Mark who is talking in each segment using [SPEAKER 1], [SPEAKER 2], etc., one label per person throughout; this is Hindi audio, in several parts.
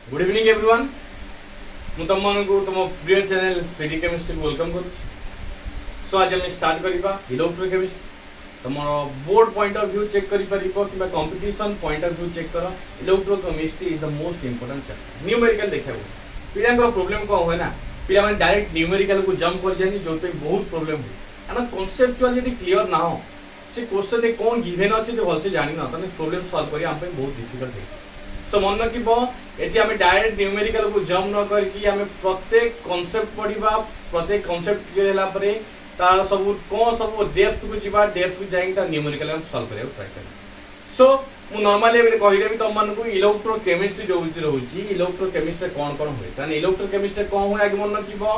[SPEAKER 1] गुड इवनिंग एवरीवन मु तुम तुम प्रिय चैनल पीटी केमिस्ट्री वेलकम कर सो आज हम स्टार्ट करबा इलेक्ट्रोकेमिस्ट्री तुम board point of view check करि परिबो कि competition point of view check कर electrochemistry is the most important chapter numerical देखा पिला प्रॉब्लम कौन हुए ना पिला माने डायरेक्ट न्यूमेरिकल को जंप कर जानी जो बहुत प्रॉब्लम हुए आम कॉन्सेप्चुअल यदि क्लियर ना हो से क्वेश्चन कौन गिवेन अच्छे तो भलसे जानी ना तो प्रॉब्लम सॉल्व करिया हम पे बहुत डिफिकल्ट है सो मन रखिबो एठी हमें डायरेक्ट न्यूमेरिकल को जंप न करके हमें प्रत्येक कांसेप्ट पढ़िबा प्रत्येक कांसेप्ट क्लियर होला परे तार सब कोन सब डेप्थ को जीवा डेप्थ को जाई ता न्यूमेरिकल हम सॉल्व करिया ट्राई कर सो मु नॉर्मली कहि देबी तुम मन को इलेक्ट्रोकेमिस्ट्री जो होची इलेक्ट्रोकेमिस्ट्री कोन कोन होय ताने इलेक्ट्रोकेमिस्ट्री कोन होय आगे मन रखिबो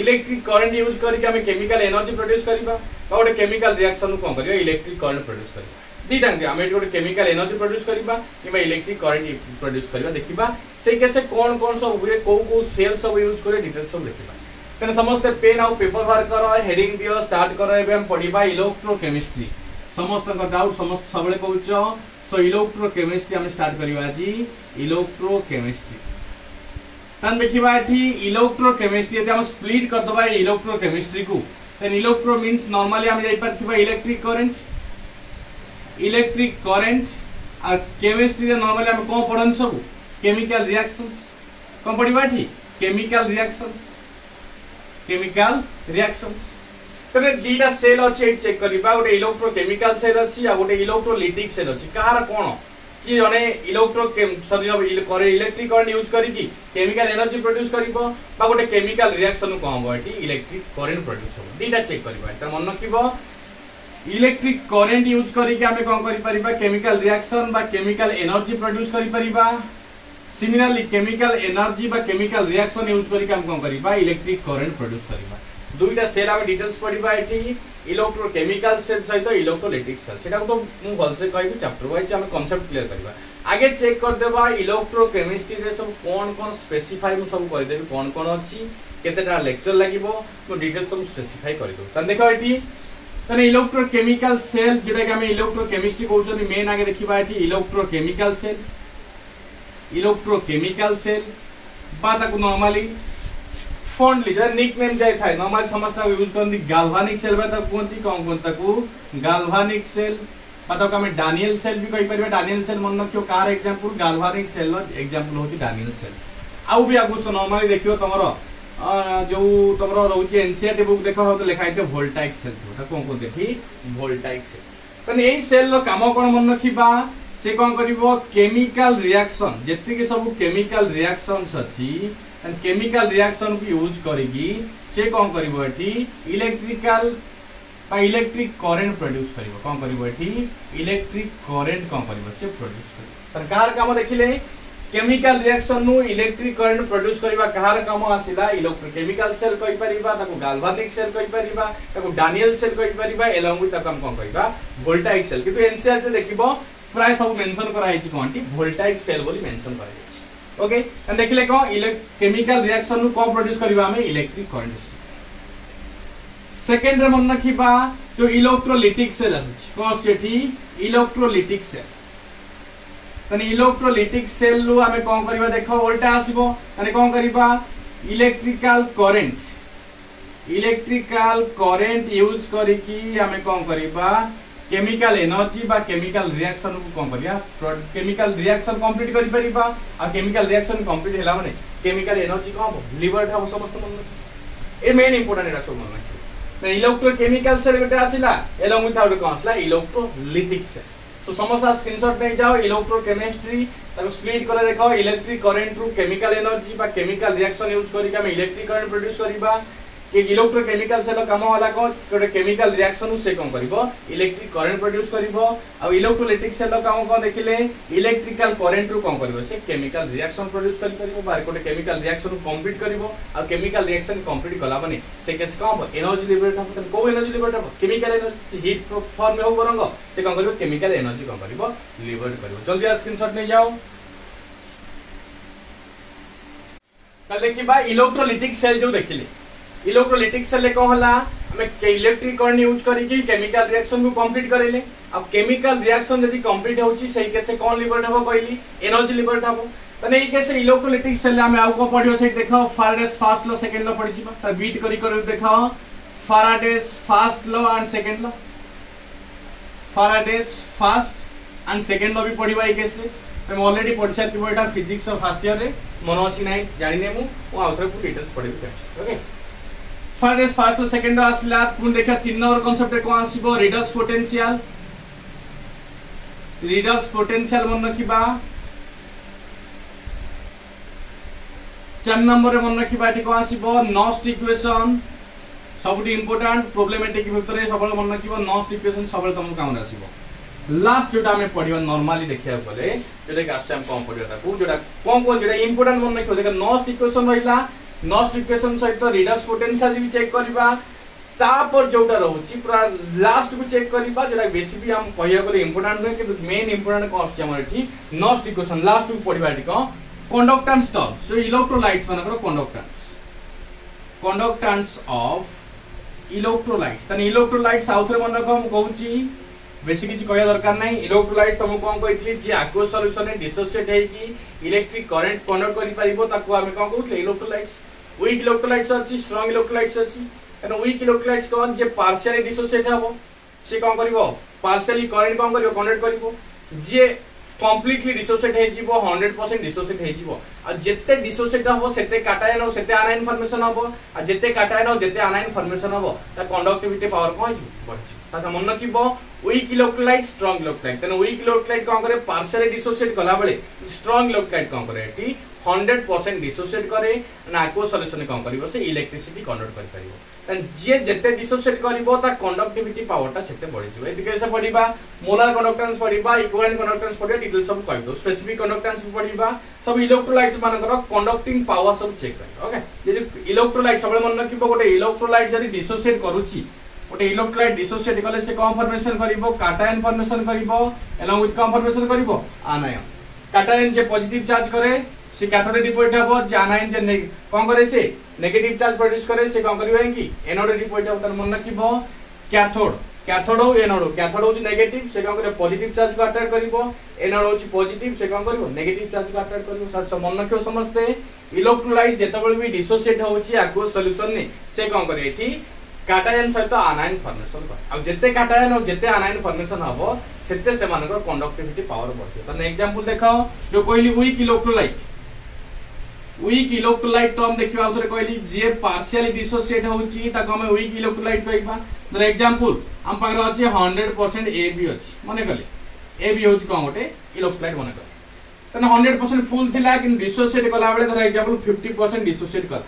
[SPEAKER 1] इलेक्ट्रिक करंट यूज करके हमें केमिकल एनर्जी प्रोड्यूस करबा बा गोटे केमिकल रिएक्शन को करबा इलेक्ट्रिक करंट प्रोड्यूस करबा दीटा आम गोटे केमिकल एनर्जी प्रोड्यूस करबा कि इलेक्ट्रिक करंट प्रोड्यूस करबा देखिबा से कैसे कौन कौन सब हुए को सेल सब यूज करे डिटेल्स सब देखिबा तने समस्त पेन और पेपर वर्क करो हेडिंग दियो स्टार्ट करो एबे हम पढिबा इलेक्ट्रोकेमिस्ट्री समस्त का डाउट समस्त सबले कहउचो सो इलेक्ट्रोकेमिस्ट्री हम स्टार्ट करिबा आज इलेक्ट्रोकेमिस्ट्री तन देखिबा एठी इलेक्ट्रोकेमिस्ट्री यदि हम स्प्लिट कर दबा इलेक्ट्रोकेमिस्ट्री को देन इलेक्ट्रो मींस नॉर्मली हम जाई परथिबा इलेक्ट्रिक करंट और केमिस्ट्री नॉर्मली हम कोन पढन सब केमिकल रिएक्शंस कोन पढिबा एठी केमिकल रिएक्शंस तबे दीटा सेल अछि चेक करबा गोटे इलेक्ट्रोकेमिकल सेल अछि आ गोटे इलेक्ट्रोलिटिक सेल अछि कार कोन कि जने इलेक्ट्रिक करंट यूज करिकि केमिकल एनर्जी प्रोड्यूस करिवो बा गोटे केमिकल रिएक्शन को हम एठी इलेक्ट्रिक करंट प्रोड्यूस हो दीटा चेक करबा त मन रखिबो इलेक्ट्रिक करंट यूज करिकि हमें कोन करि परिबा केमिकल रिएक्शन बा केमिकल एनर्जी प्रोड्यूस करि परिबा सिमिलरली केमिकल एनर्जी बा केमिकल रिएक्शन यूज करिकि हम कोन करिबा इलेक्ट्रिक करंट प्रोड्यूस करिबा दुईटा सेल हम डिटेल्स पढिबा एठी इलेक्ट्रोकेमिकल सेल सहित इलेक्ट्रोलिटिक सेल सेटा तो मु भलसे कहबी चैप्टर वाइज हम कांसेप्ट क्लियर करबा आगे चेक कर देबा इलेक्ट्रोकेमिस्ट्री रे सब कोन कोन स्पेसिफाई मु सब कहि देबी कोन कोन अछि केतेटा लेक्चर लागिवो तो डिटेल्स सब स्पेसिफाई करि दो त देखो एठी तने इलेक्ट्रोकेमिकल सेल जेटा कि हम इलेक्ट्रोकेमिस्ट्री कहउछनी मेन आगे देखिबा एठी इलेक्ट्रोकेमिकल सेल बाता को नॉर्मली फॉन्टली जरा निकनेम जाय थाय नॉर्मल समस्त यूज करनी गाल्वानिक सेल बता कोनती कोन ताकू गाल्वानिक सेल पता को हम डानियल सेल भी कहि परबे डानियल सेल मन क्यों कार एग्जांपल गाल्वानिक सेल नो एग्जांपल होची डानियल सेल आउ भी आगु तो नॉर्मली देखियो तमरो जो तमरो रहउची एनसीईआरटी बुक देखो तो लिखाइते वोल्टाइक सेल तो कोन देखि वोल्टाइक सेल तने एई सेल रो काम कोन मन रखिबा से कोन करिवो केमिकल रिएक्शन जेति के सब केमिकल रिएक्शंस अछि एंड केमिकल रिएक्शन को यूज करेगी से कोन करिवो एठी इलेक्ट्रिकल बा इलेक्ट्रिक करंट प्रोड्यूस करिवो कोन करिवो एठी इलेक्ट्रिक करंट कोन करिवो से प्रोड्यूस करिवो सरकार काम देखिले केमिकल रिएक्शन नु इलेक्ट्रिक करंट प्रोड्यूस करिवा कहार काम आसिला इलेक्ट्रोकेमिकल सेल कहि परिबा ताको गाल्वानिक सेल कहि परिबा ताको डानियल सेल कहि परिबा एलोंग विथ ताको हम कोन कहिबा वोल्टाइक सेल किंतु एनसीईआरटी देखिबो प्राय सब मेंशन करा हिची कोनटी वोल्टाइक सेल बोली मेंशन करा हिची ओके एंड देखिले को केमिकल रिएक्शन नु कोन प्रोड्यूस करिबा हमें इलेक्ट्रिक करंट सेकंड रे मन रखिबा जो इलेक्ट्रोलिटिक सेल अछि कोन सेठी इलेक्ट्रोलिटिक सेल तने इलेक्ट्रोलिटिक सेल नु हमें कोन करिबा देखो उल्टा आसीबो तने कोन करिबा इलेक्ट्रिकल करंट यूज करिकि हमें कोन करिबा केमिकल एनर्जी बा केमिकल रिएक्शन को कोन करिया केमिकल रिएक्शन कंप्लीट करि परिबा आ केमिकल रिएक्शन कंप्लीट हैला माने केमिकल एनर्जी को लिवर था समस्त मन ए मेन इंपोर्टेंट एटा सब मन नै इलेक्ट्रोकेमिकल सेल गोटे आसिला एलोंग विथ आउट कोन आसिला इलेक्ट्रोलिटिक सेल तो समस्त स्क्रीनशॉट नै जाओ इलेक्ट्रोकेमिस्ट्री ताको स्प्लिट करे देखो इलेक्ट्रिक करंट रु केमिकल एनर्जी बा केमिकल रिएक्शन यूज करि के हम इलेक्ट्रिक करंट प्रोड्यूस करिबा कि इलेक्ट्रोकेमिकल सेल काम होला को गोटे केमिकल रिएक्शन से कोन करिवो इलेक्ट्रिक करंट प्रोड्यूस करिवो आ इलेक्ट्रोलिटिक सेल काम कोन देखिले इलेक्ट्रिकल करंट रु कोन करिवो से केमिकल रिएक्शन प्रोड्यूस करि करिवो बार गोटे केमिकल रिएक्शन कंप्लीट करिवो आ केमिकल रिएक्शन कंप्लीट कला माने से केस काम एनर्जी लिबरेट हम को एनर्जी लिबरेट हम केमिकल एनर्जी हीट फॉर्म में हो बरंग से कोन करिवो केमिकल एनर्जी कोन करिवो लिबरेट करिवो जल्दी आ स्क्रीनशॉट नै जाओ त देखिबा इलेक्ट्रोलिटिक सेल जो देखिले इलेक्ट्रोलिटिक सेल को होला हमें इलेक्ट्रिक करंट यूज करिकि केमिकल रिएक्शन को कंप्लीट करेले अब केमिकल रिएक्शन यदि कंप्लीट होची सही कैसे कोन लिबरेट हबो कहली एनर्जी लिबरेट हबो तने ई केस इलेक्ट्रोलाइटिक सेल हमें आउ को पढियो से देखो Faraday's first law second law पढि जिबा त बीट करी देखो Faraday's first law and second law Faraday's first and second law भी पढिबा ई केस रे हम ऑलरेडी पढि साथिबो एटा फिजिक्स फर्स्ट ईयर रे मन अछि नै जानि ने मु आउथरे को डिटेल्स पढिबे okay Faraday's first law second law आसला पुन देखा तीन नंबर कांसेप्ट को आसीबो रिडक्स पोटेंशियल मन रखिबा 4 नंबर रे मन रखिबा एटी को आसीबो नॉस्ट इक्वेशन सबुटी इंपोर्टेंट प्रॉब्लमेटिक भितरे सबल मन रखिबो नॉस्ट इक्वेशन सबल तुम काम आसीबो लास्ट जोटा हमें पढिबो नॉर्मली देखिया बोले जोटा कि आसे हम कम पढिबो ताकू जोटा कम जोटा इंपोर्टेंट मन रखिबो देखा नॉस्ट इक्वेशन रहिला नॉस्ट इक्वेशन सहित रिडक्स पोटेंशियल भी चेक करबा तापर जोटा रहउची पूरा लास्ट को चेक करबा जोटा बेसी भी हम कहिया बोले इंपोर्टेंट नै कि मेन इंपोर्टेंट को अछि हमर एठी नॉस्ट इक्वेशन लास्ट को पढिबा एठी को कंडक्टेंस टर्म्स जो इलेक्ट्रोलाइट्स मानकर कंडक्टेंस ऑफ इलेक्ट्रोलाइट्स तने इलेक्ट्रोलाइट्स आउथरे मन को हम कहउची बेसी किछि कहया दरकार नै इलेक्ट्रोलाइट्स तुम कोन कहितली जे aqueous सॉल्यूशन ने डिसोसिएट है कि इलेक्ट्रिक करंट कंडक्ट करि परिबो ताको हम कोन कहउतले इलेक्ट्रोलाइट्स वीक इलेक्ट्रोलाइट्स अछि स्ट्रांग इलेक्ट्रोलाइट्स अछि एनो वीक इलेक्ट्रोलाइट्स कोन जे पार्शियली डिसोसिएट हबो से कोन करिवो पार्शियली करंट कोन करिवो कंडक्ट करिवो जे कंप्लीटली डिसोसिएट हे जीवो 100% डिसोसिएट हे जीवो आ जत्ते डिसोसिएट हबो सेते काटायन हो सेते आनायन फॉर्मेशन हबो आ जत्ते काटायन हो जत्ते आनायन फॉर्मेशन हबो ता कंडक्टिविटी पावर कोन जी बढ़छि ता मन किबो वीक इलेक्ट्रोलाइट स्ट्रांग इलेक्ट्रोलाइट तने वीक इलेक्ट्रोलाइट कोन करे पार्शियली डिसोसिएट कला बेले स्ट्रांग इलेक्ट्रोलाइट कोन करे एटी 100% डिसोसिएट करे ना aqueous सॉल्यूशन कोन करिवो से इलेक्ट्रिसिटी कंडक्ट करि परिवो तन जे जत्ते डिसोसिएट करिवो ता कंडक्टिविटी पावर ता सेते बढ़ि जइबो एति कैसे पढिबा मोलार कंडक्टेंस पढिबा इक्विवेलेंट कंडक्टेंस पढिबा डिटेल सब कहि दो स्पेसिफिक कंडक्टेंस पढिबा सब इलेक्ट्रोलाइट मानकर कंडक्टिंग पावर सब चेक करिबा ओके यदि इलेक्ट्रोलाइट सबले मन रखिबो गोटे इलेक्ट्रोलाइट जदि डिसोसिएट करूची गोटे इलेक्ट्रोलाइट डिसोसिएट कले से कोन फॉर्मेशन करिवो काटायन फॉर्मेशन करिवो अलोंग विथ कोन फॉर्मेशन करिवो आनायन काटायन जे पॉजिटिव चार्ज करे से कैथोड डिपोजिट हबो जे आनायन जे कोन करे से नेगेटिव चार्ज प्रोड्यूस करे से कोन करिवो कि एनोड डिपोजिट हबो त मन रखिबो कैथोड हो कैथोड हो नेगेटिव से कोन करे पॉजिटिव चार्ज को अट्रैक्ट करिवो एनोड हो पॉजिटिव से कोन करिवो नेगेटिव चार्ज को अट्रैक्ट करिवो सब मन रखियो समझते इलेक्ट्रोलाइट जेतबेल भी डिसोसिएट होउची aqueous सॉल्यूशन ने से कोन करे एठी काटायन सहित आनायन फॉर्मेशन कर अब जत्ते काटायन और जत्ते आनायन फॉर्मेशन हबो सेते से मानकर कंडक्टिविटी पावर बढ़ियो त एग्जांपल देखाओ जो कहली वीक इलेक्ट्रोलाइट तो हम देखिबा उतरे कहली जे पार्शियली डिसोसिएट होउची ताको हम वीक इलेक्ट्रोलाइट कहबा त एग्जांपल हम पाकर अछि 100% AB अछि माने कहली AB होउची कोन गोटे इलेक्ट्रोलाइट माने कहली तने 100% फुल थिला कि डिसोसिएट कला बेले धर एग्जांपल 50% डिसोसिएट कर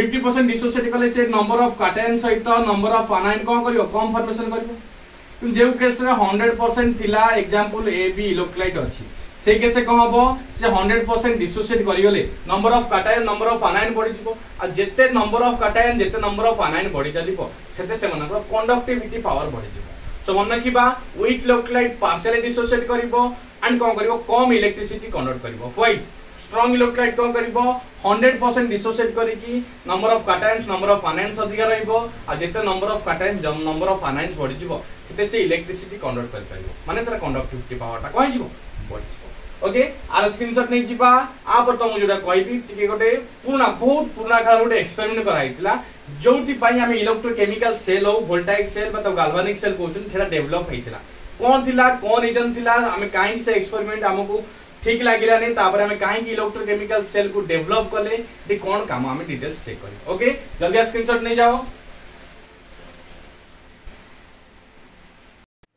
[SPEAKER 1] 50% डिसोसिएट कले से नंबर ऑफ कैटायन सहित नंबर ऑफ आनायन कोन करियो कम फॉर्मेशन करियो जे केस रे 100% थिला एग्जांपल AB इलेक्ट्रोलाइट अछि से केस से कहबो से 100% डिसोसिएट करियोले number of cation number of anion बढ़ि जिवो आ जेते नंबर ऑफ कैटायन जेते नंबर ऑफ आनायन बढ़ि जालिवो सेते से मनकर कंडक्टिविटी पावर बढ़ि जिवो सो मन किबा वीक इलेक्ट्रोलाइट पार्शियली डिसोसिएट करिवो एंड कोन करिवो कम इलेक्ट्रिसिटी कंडक्ट करिवो व्हाई स्ट्रांग इलेक्ट्रोलाइट कोन करिवो 100% डिसोसिएट करिकी number of cations number of anions अधिक रहइबो आ जेते number of cation number of anions बढ़ि जिवो सेते से इलेक्ट्रिसिटी कंडक्ट करि परिबो माने तरा कंडक्टिविटी पावर ता कहि जिवो बढ़ि जिवो ओके आर स्क्रीनशॉट नै जिबा आ पर त मु जोडा कहबी टिके गोटे बहुत पुराना काल गोटे एक्सपेरिमेंट कराइतिला जोथि पई हम इलेक्ट्रोकेमिकल सेल हो वोल्टाइक सेल मतलब गाल्वानिक सेल कोचन थेरा डेवलप हेतिला कोन थिला कोन रीजन थिला हम काहे से एक्सपेरिमेंट हमकु ठीक लागिला नै तापर हम काहे कि इलेक्ट्रोकेमिकल सेल को डेवलप करले ती कोन काम हम डिटेल्स चेक करी ओके जल्दी स्क्रीनशॉट नै जाओ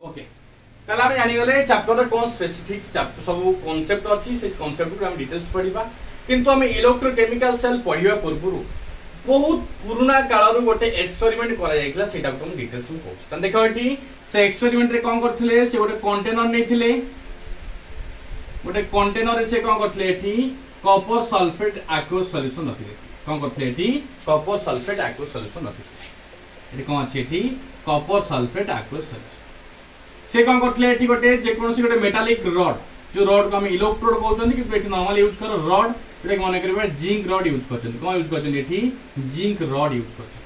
[SPEAKER 1] ओके कल हम जानि गले चैप्टर रे कोन स्पेसिफिक चैप्टर सब कांसेप्ट अछि से कांसेप्ट को हम डिटेल्स पढिबा किंतु हम इलेक्ट्रोकेमिकल सेल पढिबा पूर्वरु बहुत पुराना कालरु गोटे एक्सपेरिमेंट करा जायतिला सेटा को हम डिटेल्स में कहू त देखो एटी से एक्सपेरिमेंट रे कोन करथिले से गोटे कंटेनर नैथिले गोटे कंटेनर रे से कोन करथिले एटी कॉपर सल्फेट aqueous सॉल्यूशन नथिले कोन करथिले एटी कॉपर सल्फेट aqueous सॉल्यूशन नथिले एटी कोन अछि एटी कॉपर सल्फेट aqueous सॉल्यूशन से कोन करथिले एटी गोटे जे कोनसी गोटे मेटालिक रॉड जो रॉड को हम इलेक्ट्रोड कहउछन कि एटी नॉर्मली यूज करो रॉड एटा कोन करबे जिंक रॉड यूज करछन कोन यूज करछन एटी जिंक रॉड यूज करछन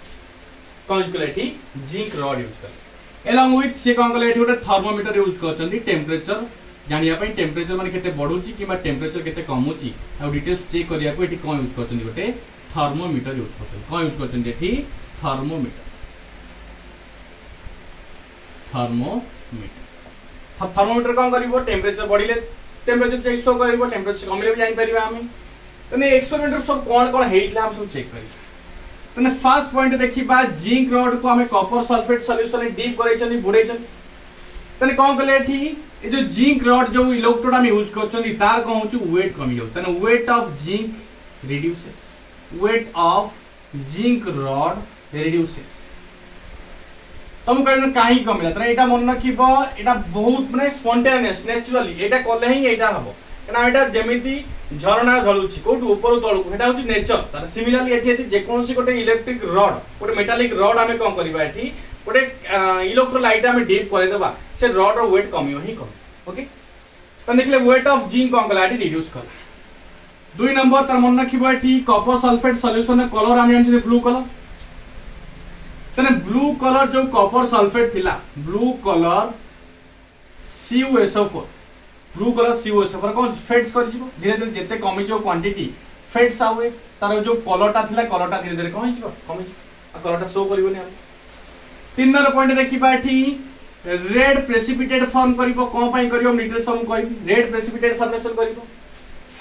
[SPEAKER 1] कोन यूज करले एटी जिंक रॉड यूज कर along with से कोन करले एटी गोटे थर्मोमीटर यूज करछन टेंपरेचर जानिया पई टेम्परेचर माने केते बढ़ुची कि टेम्परेचर केते कमुची आ डिटेल्स चेक करिया को एठी कोन यूज करछन गोटे थर्मोमीटर यूज करछन कोन यूज करछन एठी थर्मोमीटर थर्मोमीटर कोन करिवो टेम्परेचर बढ़िले टेम्परेचर चेक शो करिवो टेम्परेचर कमले भी जानि परिबा हम तने एक्सपेरिमेंट सब कोन हेइतला हम सब चेक करिबा तने फर्स्ट पॉइंट देखिबा जिंक रॉड को हमें कॉपर सल्फेट सॉल्यूशन में डीप करैछन बुडैछन तने कोन कले एठी ए जो जिंक रॉड जो इलेक्ट्रोड हम यूज करछन तार को होछु वेट कमी जाउ तने weight of zinc reduces weight of zinc rod reduces तुम कहन काहे कमिला तने एटा मन रखिबो एटा बहुत माने स्पॉन्टेनियस नेचुरली एटा कले ही एटा हबो कना एटा जेमिति झरना झलुची कोट ऊपर तळ को एटा होची नेचर तार सिमिलरली एठी जे कोनसी कोटे इलेक्ट्रिक रॉड कोटे मेटालिक रॉड हमें कोन करबा एठी कोटे इलेक्ट्रोलाइट हमें डीप करे देबा से रॉड रो वेट कमियो ही कम ओके तो देखले वेट ऑफ जिंक कोन कला एठी रिड्यूस कला दुई नंबर तार मन रखिबो एठी कॉपर सल्फेट सॉल्यूशन कलर हम जानछि ब्लू कलर तने ब्लू कलर जो कॉपर सल्फेट थिला blue colour CuSO4 blue colour CuSO4 कोन फेड्स कर जिवो धीरे धीरे जते कमी जो क्वांटिटी फेड्स आवे तार जो कलरटा थिला कलरटा धीरे धीरे कमी जिवो आ कलरटा शो करिवोनी हम तीन नंबर पॉइंट देखिबा एठी रेड प्रेसिपिटेट फॉर्म करिवो कोन पई करिवो डिटेल्स हम कहबी रेड प्रेसिपिटेट फॉर्मेशन करिवो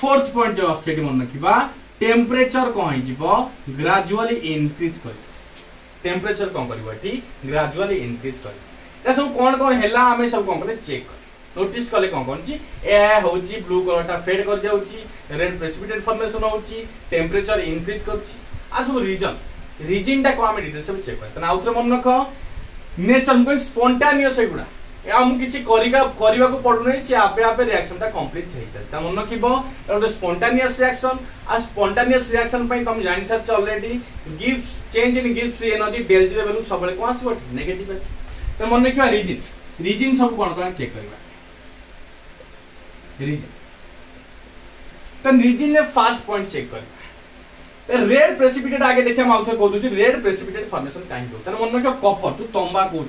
[SPEAKER 1] फोर्थ पॉइंट जो ऑब्जेक्ट मन रखिबा टेम्परेचर कोन होई जिवो ग्रेजुअली इंक्रीज करिवो टेम्परेचर कोन करिवो एठी ग्रेजुअली इंक्रीज करिवो ए सब कोन हैला हमें सब कोन करे चेक कर नोटिस कले कोन कोन जी ए होची ब्लू कलरटा फेड कर जाउची रेड प्रेसिपिटेट फॉर्मेशन होची टेम्परेचर इंक्रीज करची आ सब रीजन टा को हमें डिटेल्स सब चेक कर तना आउटर मन रख नेचर को स्पॉन्टेनियस एगुडा ए हम किछि करबा को पडु नै से आपे आपे रिएक्शन टा कंप्लीट થઈ જાય ता मन रखिबो एटा स्पॉन्टेनियस रिएक्शन आ स्पॉन्टेनियस रिएक्शन पई तुम जानि sir already gives change in gives free energy del G value सबले को आसीबो नेगेटिव आसी तो मन रखिबा रीजन सब कोन चेक करबा रीजन तो रीजन ने फर्स्ट पॉइंट चेक कर रेड प्रेसिपिटेट आगे देखिए हम आउथर कहू छी रेड प्रेसिपिटेट फॉर्मेशन काहे हो तने मन रखियो कॉपर तू तंबा कहू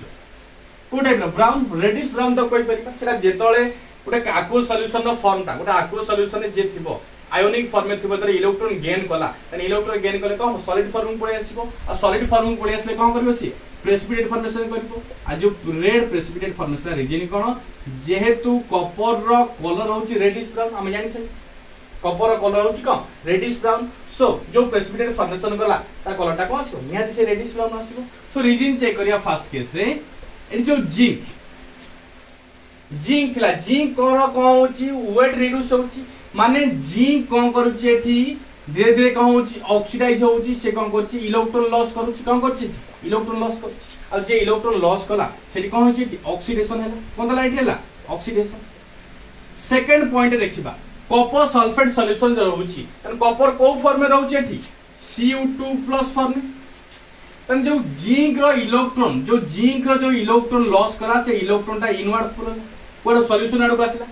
[SPEAKER 1] को टाइप ब्राउन रेडिश ब्राउन तो कोइ परिबा सेटा जेतळे गोटे एक्वस सॉल्यूशन नो फॉर्म ता गोटे एक्वस सॉल्यूशन जे थिबो आयोनिक फॉर्म में थिबो तर इलेक्ट्रॉन गेन कला तने इलेक्ट्रॉन गेन कले को सॉलिड फॉर्म पळे आसीबो आ सॉलिड फॉर्म पळे आसले कोन करबो सी प्रेसिपिटेट फॉर्मेशन करबो आ जो रेड प्रेसिपिटेट फॉर्मेशन रीजन कोन जेहेतु कॉपर रो कलर होची रेडिश ब्राउन हम जानि छै कॉपर रो कलर होची कोन रेडिश ब्राउन सो जो प्रेसिपिटेट फॉर्मेशन कला ता कलरटा कोन आसीबो निहाती से रेडिश ब्राउन आसीबो सो रीजन चेक करिया फर्स्ट केस रे ए जो जिंक थिला जिंक कोन होची वेट रिड्यूस होची माने जिंक कोन करूची एठी धीरे धीरे कोन होची ऑक्सीडाइज होची से कोन करची इलेक्ट्रॉन लॉस करूची कोन करची इलेक्ट्रॉन लॉस करची आ जे इलेक्ट्रॉन लॉस कला सेठी कोन होची ऑक्सीडेशन हैला कोन दला एठी हैला ऑक्सीडेशन सेकंड पॉइंट देखिबा कॉपर सल्फेट सॉल्यूशन जो होची तन कॉपर को फॉर्म में रहउची एठी Cu2+ फॉर्म में तन जो जिंक रो इलेक्ट्रॉन लॉस कला से इलेक्ट्रॉन ता इनवर्ड पूरा सॉल्यूशन आडो आसीला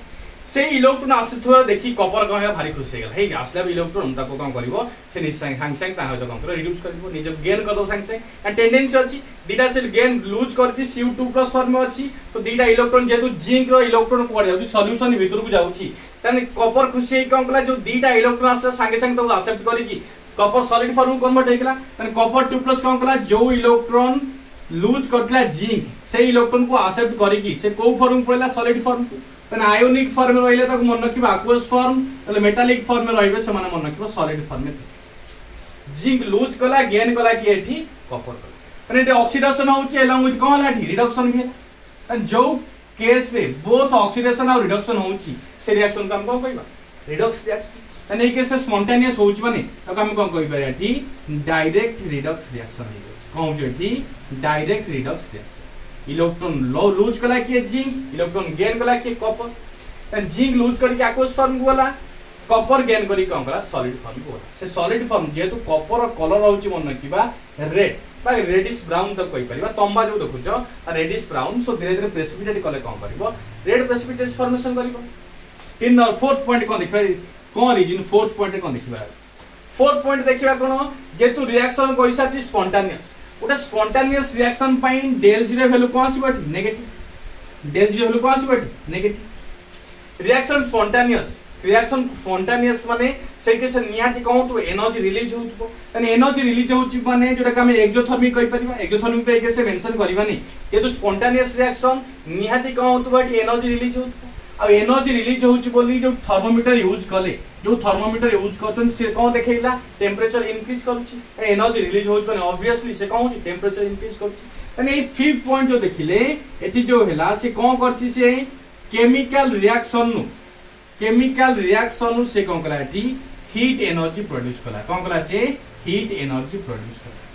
[SPEAKER 1] से इलेक्ट्रॉन आसीथुरा देखि कॉपर कहे भारी खुशी गेल हे आसला इलेक्ट्रॉन ताको कोन करबो से निसंग सांग ता होय तो कोन रिड्यूस करबो निजे गेन कर दो सांग आ टेंडेंसी अछि दीटा सेल गेन लूज करछि Cu2+ फॉर्म में अछि तो दीटा इलेक्ट्रॉन जेतु जिंक रो इलेक्ट्रॉन पड़ जाउछि सॉल्यूशन भीतर को जाउछि तने कॉपर खुशी कोन कला जो दीटा इलेक्ट्रॉन आसला सांग तो एक्सेप्ट करि कि कॉपर सॉलिड फॉर्म कन्वर्ट हेकला तने कॉपर 2+ कोन कला जो इलेक्ट्रॉन लूज करथला जिंक से इलेक्ट्रॉन को एक्सेप्ट करि कि से को फॉर्म पड़ला सॉलिड फॉर्म तने आयोनिक फॉर्म में रहले तक मन रखिबा एक्वस फॉर्म तले मेटालिक फॉर्म में रहबे से माने मन रखिबा सॉलिड फॉर्म में जिंक लूज कला गेन कला कि एठी कॉपर कला तने ऑक्सीडेशन होची एलोंग विथ कोन लाठी रिडक्शन भी तने जो केस रे बोथ ऑक्सीडेशन और रिडक्शन होची से रिएक्शन का हम कोन कहबा रिडक्स रिएक्शन तने ई केस स्पॉन्टेनियस होची माने तो हम कोन कहबा एठी डायरेक्ट रिडक्स रिएक्शन है कोन होची एठी direct redox reaction electron lose कला कि जिंक इलेक्ट्रॉन गेन कला कि कॉपर तन जिंक लूज करके एक्वस फॉर्म को वाला कॉपर गेन करी कोन कला सॉलिड फॉर्म को वाला से सॉलिड फॉर्म जेतु कॉपर कलर होची मन किबा रेड बा रेडिश ब्राउन तक कहि परिबा तंबा जो देखुछो रेडिश ब्राउन सो धीरे धीरे प्रेसिपिटेट कले कोन करबो रेड प्रेसिपिटेट फॉर्मेशन करबो तीन और फोर्थ पॉइंट कोन देखबा कोन रीजन फोर्थ पॉइंट कोन देखबा फोर्थ पॉइंट देखबा कोन जेतु रिएक्शन कइसा छि स्पॉन्टेनियस उटा स्पॉन्टेनियस रिएक्शन पाइन डेल जी रे वैल्यू कोन आसीबो नेगेटिव डेल जी वैल्यू कोन आसीबो नेगेटिव रिएक्शन स्पॉन्टेनियस माने से के से निहाती कहू तो एनर्जी रिलीज होतबो तने एनर्जी रिलीज होची माने जोटा का हम एक्सोथर्मिक कहि परिबा एक्सोथर्मिक पे के से मेंशन करबानी ये तो स्पॉन्टेनियस रिएक्शन निहाती कहू तो बाटी एनर्जी रिलीज होतबो आ एनर्जी रिलीज होची बोली जो थर्मोमीटर यूज करतन से कोन देखैला टेंपरेचर इंक्रीज करूची एनर्जी रिलीज होची माने ऑब्वियसली से कहू टेंपरेचर इंक्रीज करूची तने ए फिफ्थ पॉइंट जो देखिले एती जो हैला से कोन करची से केमिकल रिएक्शन से कोन कला एटी हीट एनर्जी प्रोड्यूस कला कोन कला से हीट एनर्जी प्रोड्यूस कला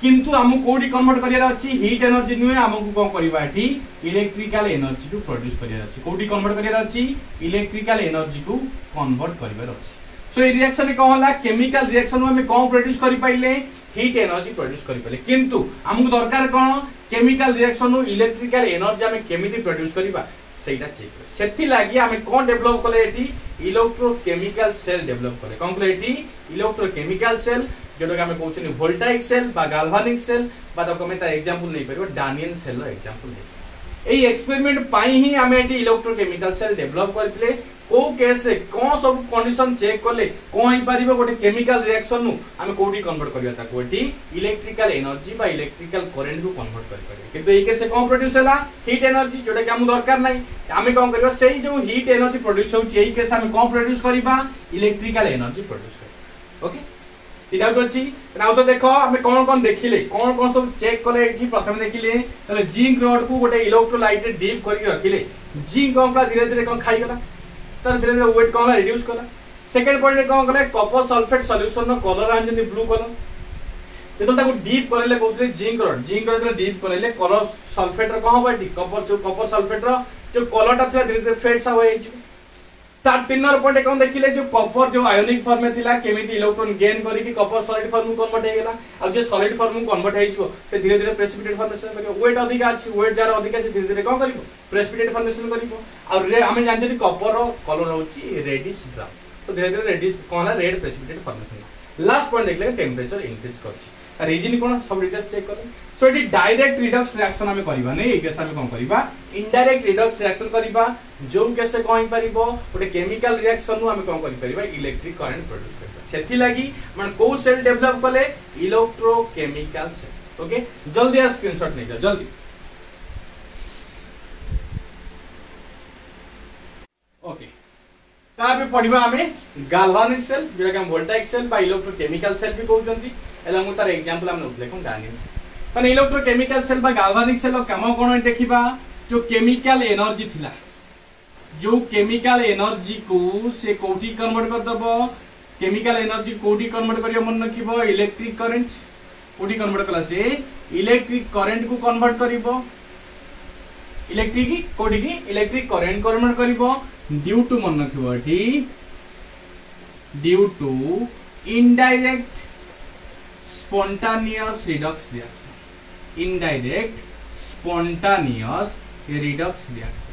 [SPEAKER 1] किंतु हमु कोडी कन्वर्ट करिया अछि हीट एनर्जी नुए हमकु कोन करबा एटी इलेक्ट्रिकल एनर्जी को प्रोड्यूस करिया अछि कोडी कन्वर्ट करिया अछि इलेक्ट्रिकल एनर्जी को कन्वर्ट करिया अछि सो ए रिएक्शन में कोन होला केमिकल रिएक्शन में कोन प्रोड्यूस करि पाइले हीट एनर्जी प्रोड्यूस करि पाइले किंतु हमकु दरकार कोन केमिकल रिएक्शन नु इलेक्ट्रिकल एनर्जी हम केमिति प्रोड्यूस करिबा सेटा चेक सेथि लागि हम कोन डेवलप कले एटी इलेक्ट्रोकेमिकल सेल डेवलप कले कोन कले एटी इलेक्ट्रोकेमिकल सेल जोटा कि हम कहउछनी वोल्टाइक सेल बा गाल्वानिक सेल बा तो कमे ता एग्जांपल नै परबो डानियल सेल रो एग्जांपल नै एई एक्सपेरिमेंट पाई ही हम एटी इलेक्ट्रोकेमिकल सेल डेवलप करथिले को केस रे कोन सब कंडीशन चेक करले कोन ही परिबो गोटे केमिकल रिएक्शन नु हम कोडी कन्वर्ट करिया ता कोडी इलेक्ट्रिकल एनर्जी बा इलेक्ट्रिकल करंट को कन्वर्ट करि परिबे किंतु एई केस कोन प्रोड्यूस होला हीट एनर्जी जोटा कि हम दरकार नै हम कोन करबा सेही जो हीट एनर्जी प्रोड्यूस होची एई केस हम कोन प्रोड्यूस करबा इलेक्ट्रिकल एनर्जी प्रोड्यूस करबा ओके इडाउट अछि नाउ तो देखो हम कोन देखिले कोन सब चेक कले एठी प्रथम देखिले तले जिंक रॉड को गोटे इलेक्ट्रोलाइट रे डीप करि रखिले जिंक कोन धीरे धीरे कोन खाइ गला तर धीरे धीरे वेट कोन रिड्यूस कला सेकंड पॉइंट कोन कले कॉपर सल्फेट सॉल्यूशन नो कलर आन जंदी ब्लू कलर जेतो ताको डीप करले कहउतरे जिंक रॉड रे डीप करले कलर सल्फेट रो कोन बाटी कॉपर सल्फेट रो जो कलरटा था धीरे धीरे फेड्स अवे हिजो तार तीनर पॉइंट कोन देखिले जो कॉपर जो आयोनिक फॉर्म में थिला केमिति इलेक्ट्रॉन गेन करी कि कॉपर सॉलिड फॉर्म में कन्वर्ट हे गेला अब जे सॉलिड फॉर्म में कन्वर्ट हेइछो से धीरे धीरे प्रेसिपिटेट फॉर्मेशन करियो वेट अधिक अछि वेट जार अधिक से धीरे धीरे कोन करियो प्रेसिपिटेट फॉर्मेशन करियो और हम जानछे कि कॉपर रो कलर होची रेडिश ब्राउन तो धीरे धीरे रेडिश कोन red precipitate formation last point देखले टेंपरेचर इंक्रीज करछि रीजन कोन सब डिटेल्स चेक करें so it direct redox reaction हमें करबा नै ए केस हमें कोन करबा इनडायरेक्ट रिडक्स रिएक्शन करबा जो केस से कोन परिबो ओटे केमिकल रिएक्शन नु हमें कोन करि परिबा इलेक्ट्रिक करंट प्रोड्यूस करबा सेथि लागि मन को सेल डेवलप कले इलेक्ट्रोकेमिकल सेल ओके जल्दी आ स्क्रीनशॉट नै जा जल्दी ओके ताबे पढिबा हमें गाल्वानिक सेल जेका हम वोल्टाइक सेल बा इलेक्ट्रोकेमिकल सेल भी कहउचंती एला मु तार एग्जांपल हमने उठलेखन डानियल सेल तने इलेक्ट्रोकेमिकल सेल बा गाल्वानिक सेल काम कोन देखिबा जो केमिकल एनर्जी थिला जो केमिकल एनर्जी को से कोठी कन्वर्ट कर दबो केमिकल एनर्जी कोठी कन्वर्ट करियो मन रखिबो इलेक्ट्रिक करंट कोठी कन्वर्ट कला से इलेक्ट्रिक करंट को कन्वर्ट करिवो इलेक्ट्रिक कोठी की इलेक्ट्रिक करंट कन्वर्ट करिवो ड्यू टू मन रखिबो एठी due to indirect spontaneous redox reaction indirect spontaneous redox reaction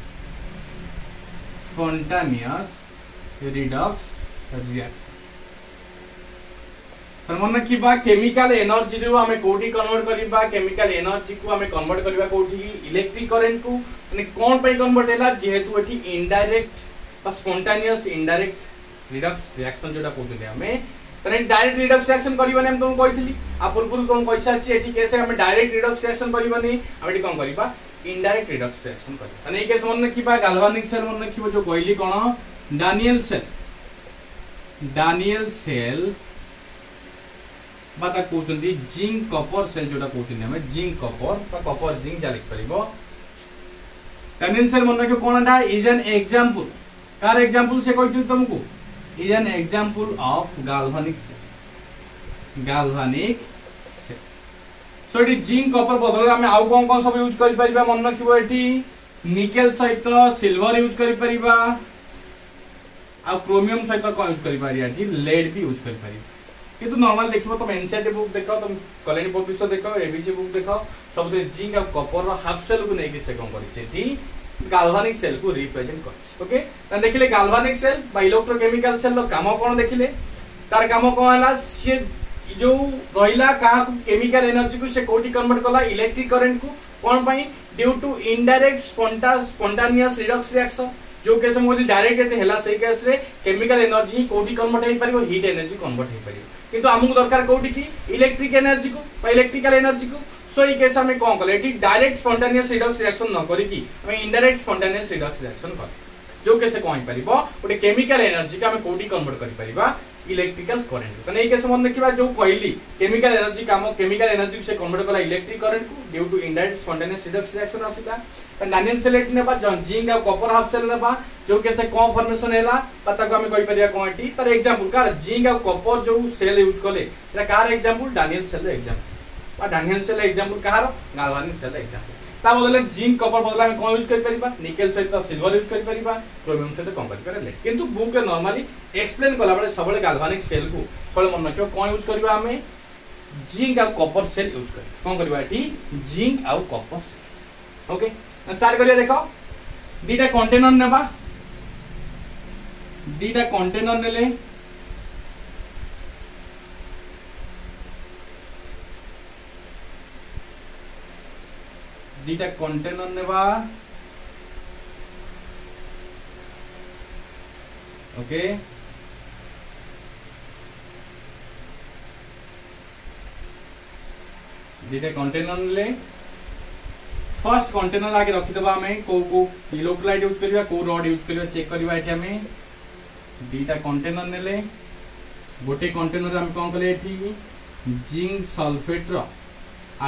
[SPEAKER 1] मन की बा केमिकल एनर्जी रो हमें कोठी कन्वर्ट करबा केमिकल एनर्जी को हमें कन्वर्ट करबा कोठी इलेक्ट्रिक करंट को माने कोन पे कन्वर्ट हैला जेहेतु एठी इनडायरेक्ट बा स्पॉन्टेनियस इनडायरेक्ट रिडक्स रिएक्शन जोटा कहते हमें तने डायरेक्ट रिडक्स रिएक्शन करबनी हम तुम कहितली आ पूर्व तुम कहिसा छी एठी कैसे हम डायरेक्ट रिडक्स रिएक्शन करबनी हम एठी कोन करबा इनडायरेक्ट रिडक्स रिएक्शन करबा तने ए केस मन रखिबा गाल्वानिक सेल मन रखिबो जो कहली कोन डानियल सेल बाता कहउचंदी जिंक कॉपर सेल जोटा कहउचंदी हम जिंक कॉपर बा कॉपर जिंक जा लिख परिबो डानियल सेल मन रखिबो कोनटा इज एन एग्जांपल कार एग्जांपल से कहितु तुमको is an example of galvanic cell so it zinc copper बदल हम आउ कोन सब यूज करि परिबा मन रखिबो एठी निकेल सहित सिल्वर यूज करि परिबा आ क्रोमियम सहित कोन यूज करि पारिया एठी लेड भी यूज करि परिबा किंतु नॉर्मल देखिबो तुम एनसीईआरटी बुक देखो तुम कॉलेज प्रोफेसर देखो एबीसी बुक देखो सब जिंक आ कॉपर रो हाफ सेल को नै कि से कोन करि एठी गाल्वानिक सेल को रिप्रेजेंट करछ ओके त देखिले गाल्वानिक सेल बा इलेक्ट्रोकेमिकल सेल रो काम कोन देखिले तार काम कोन हला से जो रहिला का केमिकल एनर्जी को से कोठी कन्वर्ट कला इलेक्ट्रिक करंट को कोन पई due to indirect spontaneous redox reaction जो केस में डायरेक्ट एते हैला से केस रे केमिकल एनर्जी कोठी कन्वर्ट हे परिबो हीट एनर्जी कन्वर्ट हे परिबो किंतु हमहु दरकार कोठी की इलेक्ट्रिक एनर्जी को बा इलेक्ट्रिकल एनर्जी को सो ई केस में कोन कले eighty direct spontaneous redox reaction न करी की हम इनडायरेक्ट स्पॉन्टेनियस रिडक्स रिएक्शन कर जो केस कोन परिबो ओटे केमिकल एनर्जी का हम कोठी कन्वर्ट करि परिबा इलेक्ट्रिकल करंट तने एई केस मन देखिबा जो कहली केमिकल एनर्जी काम केमिकल एनर्जी से कन्वर्ट कला इलेक्ट्रिक करंट को due to indirect spontaneous redox reaction आसीला डायनियल सेल एट नेबा जिंक और कॉपर हाफ सेल नेबा जो केसे कौन फॉर्मेशन हैला पता को हम कहि परिया कोंटी तर एग्जांपल का जिंक और कॉपर जो सेल यूज करले एटा कार एग्जांपल डायनियल सेल एग्जांपल और डायनियल सेल एग्जांपल कहार गाल्वानिक सेल एग्जांपल ता बदले जिंक कॉपर बदला हम कोन यूज कर परिबा निकेल सहित सिल्वर यूज कर परिबा क्रोमियम सहित कम कर परिबा किंतु बुक के नॉर्मली एक्सप्लेन कला बडे सबले गाल्वानिक सेल को थोड़े मन रखियो कोन यूज करबा हमें जिंक और कॉपर सेल यूज कर कोन करबा एठी जिंक और कॉपर सेल ओके स्टार्ट करिया देखो दीटा कंटेनर नेबा दीटा कंटेनर नेले दीटा कंटेनर नेबा ओके दीटा कंटेनर ले फर्स्ट कंटेनर आगे रखी दबा हमें को इलेक्ट्रोलाइट यूज करिया को रॉड यूज करिया चेक करिवा एठी हमें दीटा कंटेनर नेले गोटे कंटेनर हम कोन कले एठी जिंक सल्फेट रो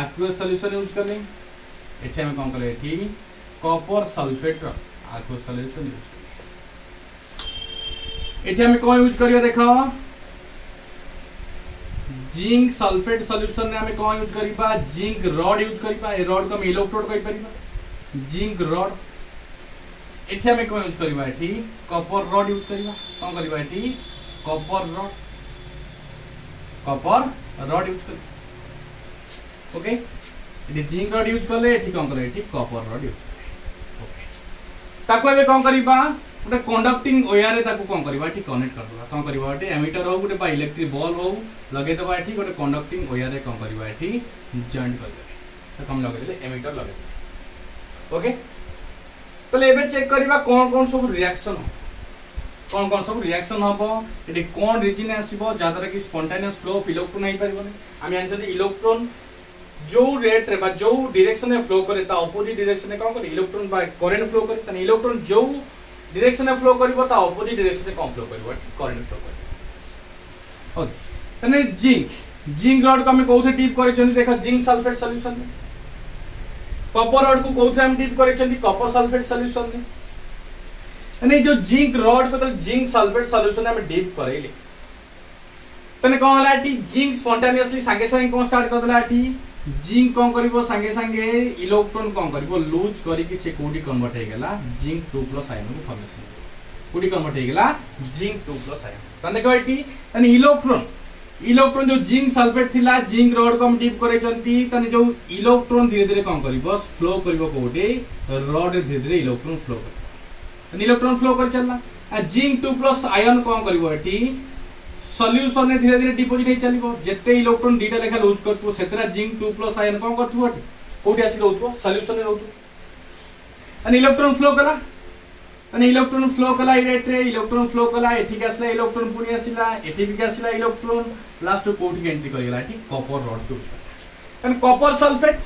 [SPEAKER 1] एक्वस सॉल्यूशन यूज करले एठी हम कोन कले एठी कॉपर सल्फेट रो एक्वस सॉल्यूशन यूज करले एठी हम कोन यूज करिया देखो जिंक सल्फेट सॉल्यूशन ने हमें कौन यूज करिबा जिंक रॉड यूज करिबा ए रॉड को हम इलेक्ट्रोड कहि परिबा जिंक रॉड एठी हमें कौन यूज करिबा एठी कॉपर रॉड यूज करिबा कौन करिबा एठी कॉपर रॉड यूज करिबा ओके एठी जिंक रॉड यूज करले एठी कौन करे एठी कॉपर रॉड यूज करे ओके ताको एबे कौन करिबा गोटे कंडक्टिंग वायर रे ताको कोन करबा एठी कनेक्ट करबा कोन करबा एठी एमीटर हो गोटे बा इलेक्ट्रिक बल्ब हो लगे दबा एठी गोटे कंडक्टिंग वायर रे कोन करबा एठी जॉइंट कर दे तो कम लगे दे एमीटर लगे ओके तो एबे चेक करबा कोन सब रिएक्शन हो सब रिएक्शन हबो एठी कोन रीजन आसीबो जादरा कि स्पॉन्टेनियस फ्लो ऑफ इलेक्ट्रॉन नहीं परिबो हम जानते इलेक्ट्रॉन जो रेट रे बा जो डायरेक्शन में फ्लो करे ता ऑपोजिट डायरेक्शन में कोन करे इलेक्ट्रॉन बा करंट फ्लो करे तने इलेक्ट्रॉन जो डायरेक्शन में फ्लो करिवो ता ऑपोजिट डायरेक्शन में कम फ्लो करिवो करंट फ्लो करिवो ओके तने जिंक रॉड को हम कोथे टिप करै छन देखो जिंक सल्फेट सॉल्यूशन में कॉपर रॉड को कोथे हम टिप करै छन कॉपर सल्फेट सॉल्यूशन में तने जो जिंक रॉड को तो जिंक सल्फेट सॉल्यूशन में डिप करैले तने कोन हला टी जिंक स्पॉन्टेनियसली संगे संगे कोन स्टार्ट कर दला टी जिंक कोन करिवो संगे संगे इलेक्ट्रॉन कोन करिवो लूज करी कि से कोडी कन्वर्ट हे गेला जिंक 2+ आयन को फॉर्मेशन कोडी कन्वर्ट हे गेला जिंक 2+ आयन तने देखो एटी तने इलेक्ट्रॉन जो जिंक सल्फेट थिला जिंक रॉड को हम डिप करे चंती तने जो इलेक्ट्रॉन धीरे धीरे कोन करिवो फ्लो करिवो कोडी रॉड धीरे धीरे इलेक्ट्रॉन फ्लो करिवो तने इलेक्ट्रॉन फ्लो कर चलला आ जिंक 2+ आयन कोन करिवो एटी सॉल्यूशन ने धीरे धीरे डिपोजिट हे चलिबो जत्ते इलेक्ट्रॉन डीटा लेखा लूज करतु सेतरा जिंक 2+ आयन कोन करतु हट कोडी आसी रहतु सॉल्यूशन ने रहतु अनि इलेक्ट्रॉन फ्लो कला इरेट रे इलेक्ट्रॉन फ्लो कला एठी आसला इलेक्ट्रॉन पुनी आसिला एठी भी आसिला इलेक्ट्रॉन लास्ट टू कोडी एंट्री कर गेला एठी कॉपर रॉड टू अनि कॉपर सल्फेट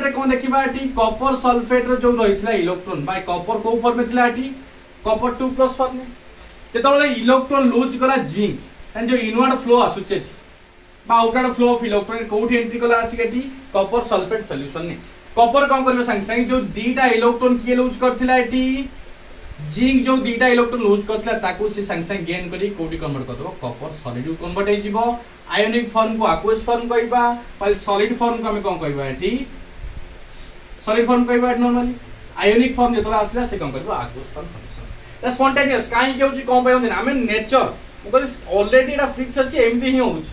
[SPEAKER 1] रे कोन देखिबा एठी कॉपर सल्फेट रे जो रहितला इलेक्ट्रॉन बाय कॉपर को फॉर्म में थिला एठी कॉपर 2+ फॉर्म में जेतबले इलेक्ट्रॉन लूज कला जिंक एंड जो इनवर्ड फ्लो आसुचे बा आउटवर्ड फ्लो ऑफ इलेक्ट्रॉन कोठी एंट्री कला आसीकेटी कॉपर सल्फेट सॉल्यूशन ने कॉपर कोन करबे संग संग जो दीटा इलेक्ट्रॉन के लूज करथिला एटी जिंक जो दीटा इलेक्ट्रॉन लूज करथिला ताकू से संग संग गेन करी कोठी कन्वर्ट करदो कॉपर सॉलिड कन्वर्ट हे जिवो आयोनिक फॉर्म को एक्वस फॉर्म कहबा पहिले सॉलिड फॉर्म को हम कोन कहबा एटी सॉलिड फॉर्म कहबा नॉर्मली आयोनिक फॉर्म जेतला आसला से कोन करबा एक्वस फॉर्म स्पॉन्टेनियस काई के होची कोन पाउन हम नेचर मुकल ऑलरेडी एटा फिक्स अछि एमती ही होची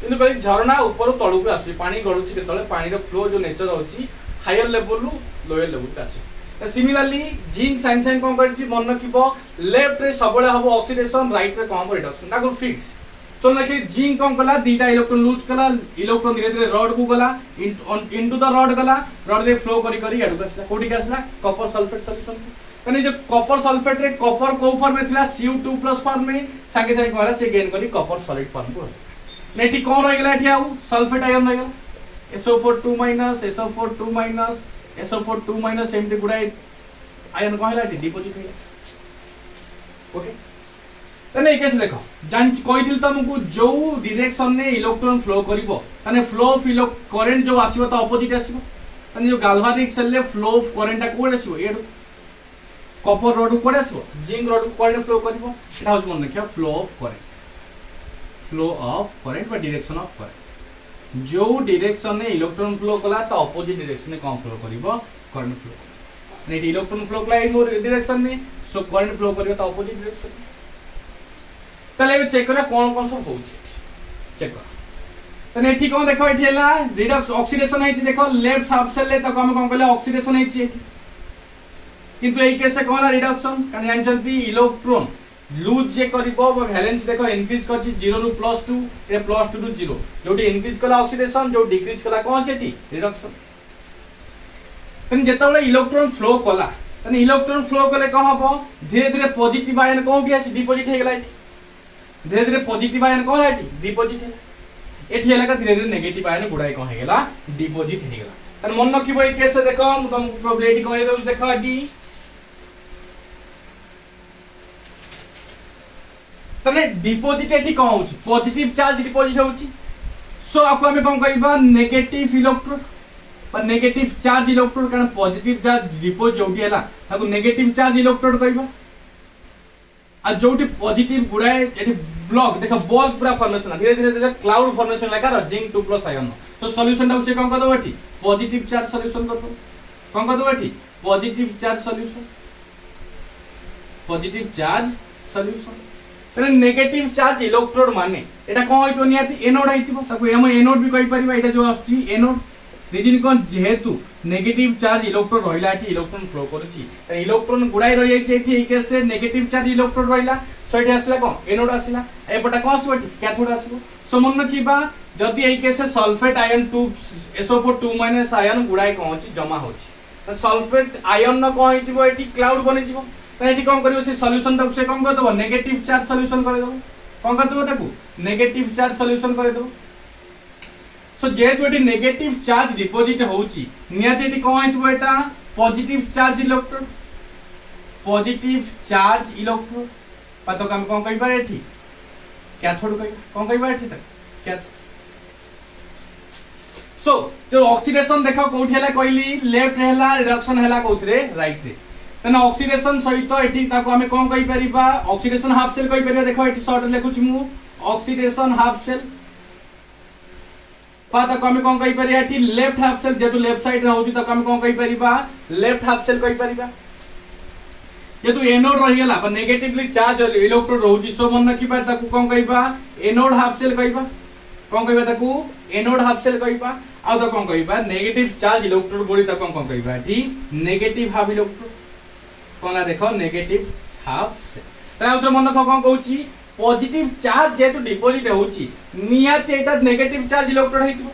[SPEAKER 1] किंतु कहि झरना ऊपर तळु पे आसी पानी गडुची केतले पानी रो फ्लो जो नेचर होची हायर लेवल लु लोअर लेवल पे आसी त सिमिलरली जिंक साइन कोन करछि मन किबो लेफ्ट रे सबले हबो ऑक्सीडेशन राइट रे कोन रिडक्शन ताको फिक्स सो लखि जिंक कोन कला दीटा इलेक्ट्रॉन लूज कला इलेक्ट्रॉन धीरे धीरे रॉड को गला इनटू द रॉड गला रॉड दे फ्लो करी करी एडु कसला कोडी कसला कॉपर सल्फेट सॉल्यूशन माने जो कॉपर सल्फेट रे कॉपर को फॉर्म में थिला Cu2+ फॉर्म में संगे संगे कहला से गेन करी कॉपर सॉलिड फॉर्म को नेटी कोन रह गेला एठी आउ सल्फेट आयन रह गेला SO4 2- SO4 2- SO4 2- MT गुडा ion कहला एठी डिपॉजिट हे ओके तने एक केस देखो जान कहिथिल तुमको जो डायरेक्शन ने इलेक्ट्रॉन फ्लो करिवो तने फ्लो ऑफ करंट जो आसीबो त ऑपोजिट आसीबो तने जो गाल्वानिक सेल ले फ्लो ऑफ करंट कोड आसीबो ए कॉपर रॉड कोड आसीबो जिंक रॉड करंट फ्लो करिवो एटा होज मन रखियो फ्लो ऑफ करंट बा डायरेक्शन ऑफ करंट जो डायरेक्शन ने इलेक्ट्रॉन फ्लो कला त ऑपोजिट डायरेक्शन ने कौन फ्लो करिवो करंट फ्लो ने इलेक्ट्रॉन फ्लो कला इन डायरेक्शन ने सो करंट फ्लो करिवो त ऑपोजिट डायरेक्शन तले में चेक करा कौन सब होउची चेक कर तने एठी कोन देखो एठी हला रिडक्स ऑक्सीडेशन है देखो लेफ्ट हाफ सेल ले तो हम कोन कहले ऑक्सीडेशन है किंतु एई केस से कोन रिडक्शन कान जानचंती इलेक्ट्रॉन लूज जे करिवो वैलेंस देखो इंक्रीज करछि 0 रु +2 ए +2 टू 0 जोटी इंक्रीज कला ऑक्सीडेशन जो डिक्रीज कला कोन छेटी रिडक्शन तने जेतबले इलेक्ट्रॉन फ्लो कला तने इलेक्ट्रॉन फ्लो कले कोन हबो धीरे धीरे पॉजिटिव आयन कोन भी आसी डिपॉजिट हे गेला धीरे धीरे पॉजिटिव आयन कोन है डिपॉजिट है एठी हला का धीरे धीरे नेगेटिव आयन गुडाई कोन हे गेला डिपॉजिट हे गेला तन मन रखिबो ए केस से देखो हम तुमको प्रोबेबिलिटी कहि दउ देखो एठी तने डिपॉजिट एठी कोन होची पॉजिटिव चार्ज डिपॉजिट होची सो आपको हमें कोन कहबा नेगेटिव इलेक्ट्रॉन पर नेगेटिव चार्ज इलेक्ट्रॉन कारण पॉजिटिव चार्ज डिपॉजिट जोटी हला ताको नेगेटिव चार्ज इलेक्ट्रॉन कहबा आ जोटी पॉजिटिव गुडाए एठी ब्लॉक देखो बॉल पूरा फॉर्मेशन धीरे धीरे क्लाउड फॉर्मेशन लगा जिंक 2+ आयन तो सॉल्यूशन टा से कोन कर दो एठी पॉजिटिव चार्ज सॉल्यूशन कर दो कोन कर दो एठी पॉजिटिव चार्ज सॉल्यूशन तने नेगेटिव चार्ज इलेक्ट्रोड माने एटा कोन होइतो नियाती एनोड आइतिबो ताको हम एनोड भी कहि परिबा एटा जो आछि एनोड रीजन कोन जेहेतु नेगेटिव चार्ज इलेक्ट्रोड रहिला एठी इलेक्ट्रॉन फ्लो करछि त इलेक्ट्रॉन गुडाई रहि जाय छै एठी ए केस से नेगेटिव चार्ज इलेक्ट्रोड रहिला सो एठी आसला कोन एनोड आसला एपटा कोन आसबो एठी कैथोड आसबो सो मन किबा जदी ए केस से सल्फेट आयन 2 SO4 2- आयन गुडाई कोन अछि जमा होछि त सल्फेट आयन न कोन हिजिबो एठी क्लाउड बनि जिवो त एठी कोन करिवो से सॉल्यूशन त से कोन कर दबो नेगेटिव चार्ज सॉल्यूशन कर दबो कोन कर दबो ताकू नेगेटिव चार्ज सॉल्यूशन कर दबो सो जेहेतु एटी नेगेटिव चार्ज डिपॉजिट होउची नियाते एटी कोन हितबो एटा पॉजिटिव चार्ज इलेक्ट्रोड पतो काम कोन कहि पारे एठी कैथोड कहि कोन कहि पारे एठी तक कैथोड सो जो ऑक्सीडेशन देखो कोठी हला कहली लेफ्ट हला रिडक्शन हला कोथरे राइट रे तने ऑक्सीडेशन सहित एठी ताको हमें कोन कहि परिबा ऑक्सीडेशन हाफ सेल कहि परिबा देखो एठी शॉर्ट लिखुची मु ऑक्सीडेशन हाफ सेल पाता को हमें कोन कहि परिया एठी लेफ्ट हाफ सेल जेतु लेफ्ट साइड रहउची ताको हमें कोन कहि परिबा लेफ्ट हाफ सेल कहि परिबा जेतु एनोड रहि गेला पर नेगेटिवली चार्ज इलेक्ट्रोड रहउची सो मन रखि पार ताको कोन कहिबा एनोड हाफ सेल कहिबा कोन कहिबा ताको एनोड हाफ सेल कहिबा आ त कोन कहिबा नेगेटिव चार्ज इलेक्ट्रोड बोली ताको कोन कहिबा एठी नेगेटिव हाफ इलेक्ट्रोड कोना देखो नेगेटिव हाफ सेल तरा उतर मन कोन कहउची पॉजिटिव चार्ज जेतु डिपॉजिट होउची नियाते एटा नेगेटिव चार्ज इलेक्ट्रोड हेतिबो